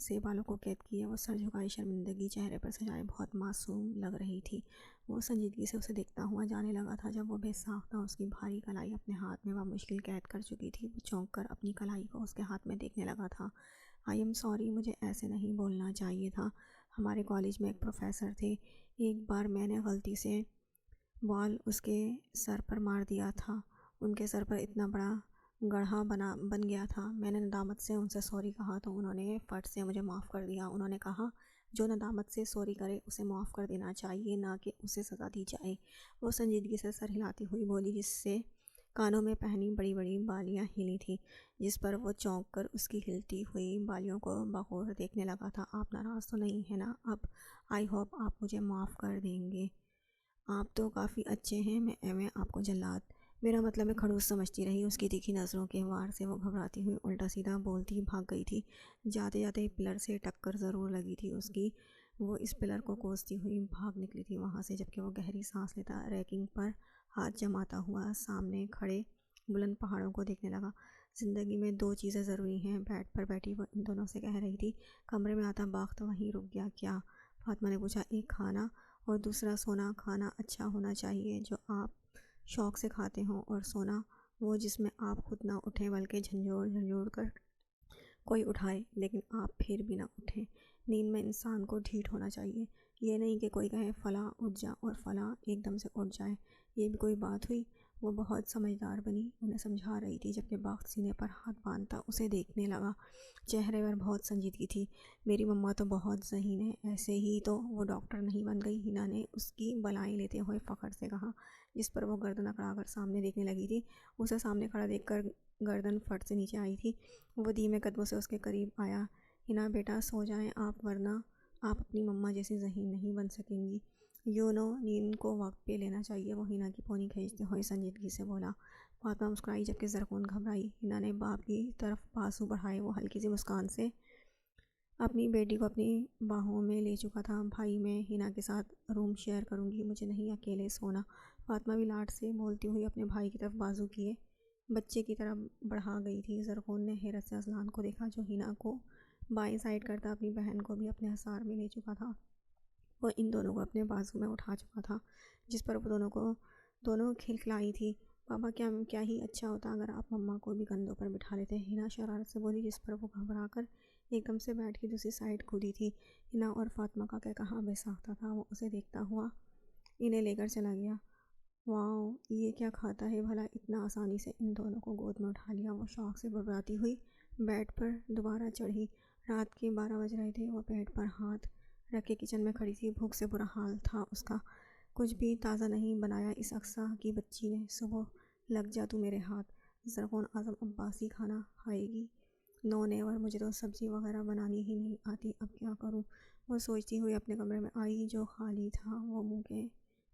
سے بالوں کو قید کیے وہ سر جھکائی شرمندگی چہرے پر سجائے بہت معصوم لگ رہی تھی۔ وہ سنجیدگی سے اسے دیکھتا ہوا جانے لگا تھا۔ جب وہ بے ساختہ اس کی بھاری کلائی اپنے ہاتھ میں بمشکل قید کر چکی تھی، وہ چونک کر اپنی کلائی کو اس کے ہاتھ میں دیکھنے لگا تھا۔ آئی ایم سوری، مجھے ایسے نہیں بولنا چاہیے تھا۔ ہمارے کالج میں ایک پروفیسر تھے، ایک بار میں نے غلطی سے بال اس کے سر پر مار دیا تھا۔ ان کے سر پر اتنا بڑا گڑھا بن گیا تھا۔ میں نے ندامت سے ان سے سوری کہا تو انہوں نے فٹ سے مجھے معاف کر دیا۔ انہوں نے کہا جو ندامت سے سوری کرے اسے معاف کر دینا چاہیے، نہ کہ اسے سزا دی جائے۔ وہ سنجیدگی سے سر ہلاتی ہوئی بولی، جس سے کانوں میں پہنی بڑی بڑی بالیاں ہلی تھیں، جس پر وہ چونک کر اس کی ہلتی ہوئی بالیوں کو بغور دیکھنے لگا تھا۔ آپ ناراض تو نہیں ہیں نا؟ اب آئی ہوپ آپ مجھے معاف کر دیں گے۔ آپ تو کافی اچھے ہیں۔ میں آپ کو جلاد، میرا مطلب ہے کھڑوس سمجھتی رہی۔ اس کی تیکھی نظروں کے وار سے وہ گھبراتی ہوئی الٹا سیدھا بولتی بھاگ گئی تھی۔ جاتے جاتے پلر سے ٹکر ضرور لگی تھی اس کی۔ وہ اس پلر کو کوستی ہوئی بھاگ نکلی تھی وہاں سے، جبکہ وہ گہری سانس لیتا ریکنگ پر ہاتھ جماتا ہوا سامنے کھڑے بلند پہاڑوں کو دیکھنے لگا۔ زندگی میں دو چیزیں ضروری ہیں، بیڈ پر بیٹھی وہ ان دونوں سے کہہ رہی تھی۔ کمرے میں آتا وقت وہیں رک گیا۔ کیا؟ فاطمہ نے پوچھا۔ ایک کھانا اور دوسرا سونا۔ کھانا اچھا ہونا چاہیے جو آپ شوق سے کھاتے ہوں، اور سونا وہ جس میں آپ خود نہ اٹھیں بلکہ جھنجھوڑ جھنجھوڑ کر کوئی اٹھائے لیکن آپ پھر بھی نہ اٹھیں۔ نیند میں انسان کو ڈھیٹ ہونا چاہیے، یہ نہیں کہ کوئی کہے فلاں اٹھ جا اور فلاں ایک دم سے اٹھ جائے۔ یہ بھی کوئی بات ہوئی؟ وہ بہت سمجھدار بنی، انہیں سمجھا رہی تھی، جبکہ بخت سینے پر ہاتھ باندھتا اسے دیکھنے لگا۔ چہرے پر بہت سنجیدگی تھی۔ میری مما تو بہت ذہین ہے، ایسے ہی تو وہ ڈاکٹر نہیں بن گئی، ہنا نے اس کی بلائیں لیتے ہوئے فخر سے کہا، جس پر وہ گردن اکڑا کر سامنے دیکھنے لگی تھی۔ اسے سامنے کھڑا دیکھ کر گردن فٹ سے نیچے آئی تھی۔ وہ دھیمے قدموں سے اس کے قریب آیا۔ ہنا بیٹا سو جائیں آپ، ورنہ آپ اپنی مما جیسی ذہین نہیں بن سکیں گی۔ نیند کو وقت پہ لینا چاہیے، وہ ہنا کی پونی کھینچتے ہوئے سنجیدگی سے بولا۔ فاطمہ مسکرائی، جبکہ زرغون گھبرائی۔ ہنا نے باپ کی طرف بازو بڑھائے۔ وہ ہلکی سی مسکان سے اپنی بیٹی کو اپنی باہوں میں لے چکا تھا۔ بھائی میں ہنا کے ساتھ روم شیئر کروں گی، مجھے نہیں اکیلے سونا۔ فاطمہ بھی لاڈ سے بولتی ہوئی اپنے بھائی کی طرف بازو کیے بچے کی طرف بڑھا گئی تھی۔ زرغون نے حیرت سے اذلان کو دیکھا، جو ہنا کو بائیں سائڈ کرتا اپنی بہن کو بھی اپنے حصار میں لے چکا تھا۔ وہ ان دونوں کو اپنے بازو میں اٹھا چکا تھا، جس پر وہ دونوں کھلکھلائی تھی۔ بابا کیا ہی اچھا ہوتا اگر آپ مما کو بھی کندھوں پر بٹھا لیتے، ہنا شرارت سے بولی، جس پر وہ گھبرا کر ایک دم سے بیڈ کی دوسری سائڈ کودی تھی۔ ہنا اور فاطمہ کا کہا بے ساختہ تھا۔ وہ اسے دیکھتا ہوا انہیں لے کر چلا گیا۔ واؤ، یہ کیا کھاتا ہے بھلا، اتنا آسانی سے ان دونوں کو گود میں اٹھا لیا۔ وہ شوق سے بڑبڑاتی ہوئی بیڈ پر دوبارہ چڑھی۔ رات کے 12 بج رہے تھے۔ وہ پیٹ پر ہاتھ رکھ کے کچن میں کھڑی تھی۔ بھوک سے برا حال تھا اس کا، کچھ بھی تازہ نہیں بنایا اس اقصیٰ کی بچی نے۔ صبح لگ جا تو میرے ہاتھ۔ زرغون اعظم عباسی کھانا کھائے گی؟ نو نیور، مجھے تو سبزی وغیرہ بنانی ہی نہیں آتی، اب کیا کروں؟ وہ سوچتی ہوئی اپنے کمرے میں آئی، جو خالی تھا۔ وہ منہ کے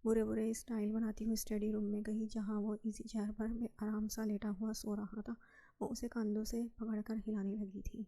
برے اسٹائل بناتی ہوئی اسٹڈی روم میں گئی، جہاں وہ ایزی چیئر پر بے آرام سا لیٹا ہوا سو رہا تھا۔ وہ اسے کندھوں سے پکڑ کر ہلانے لگی تھی۔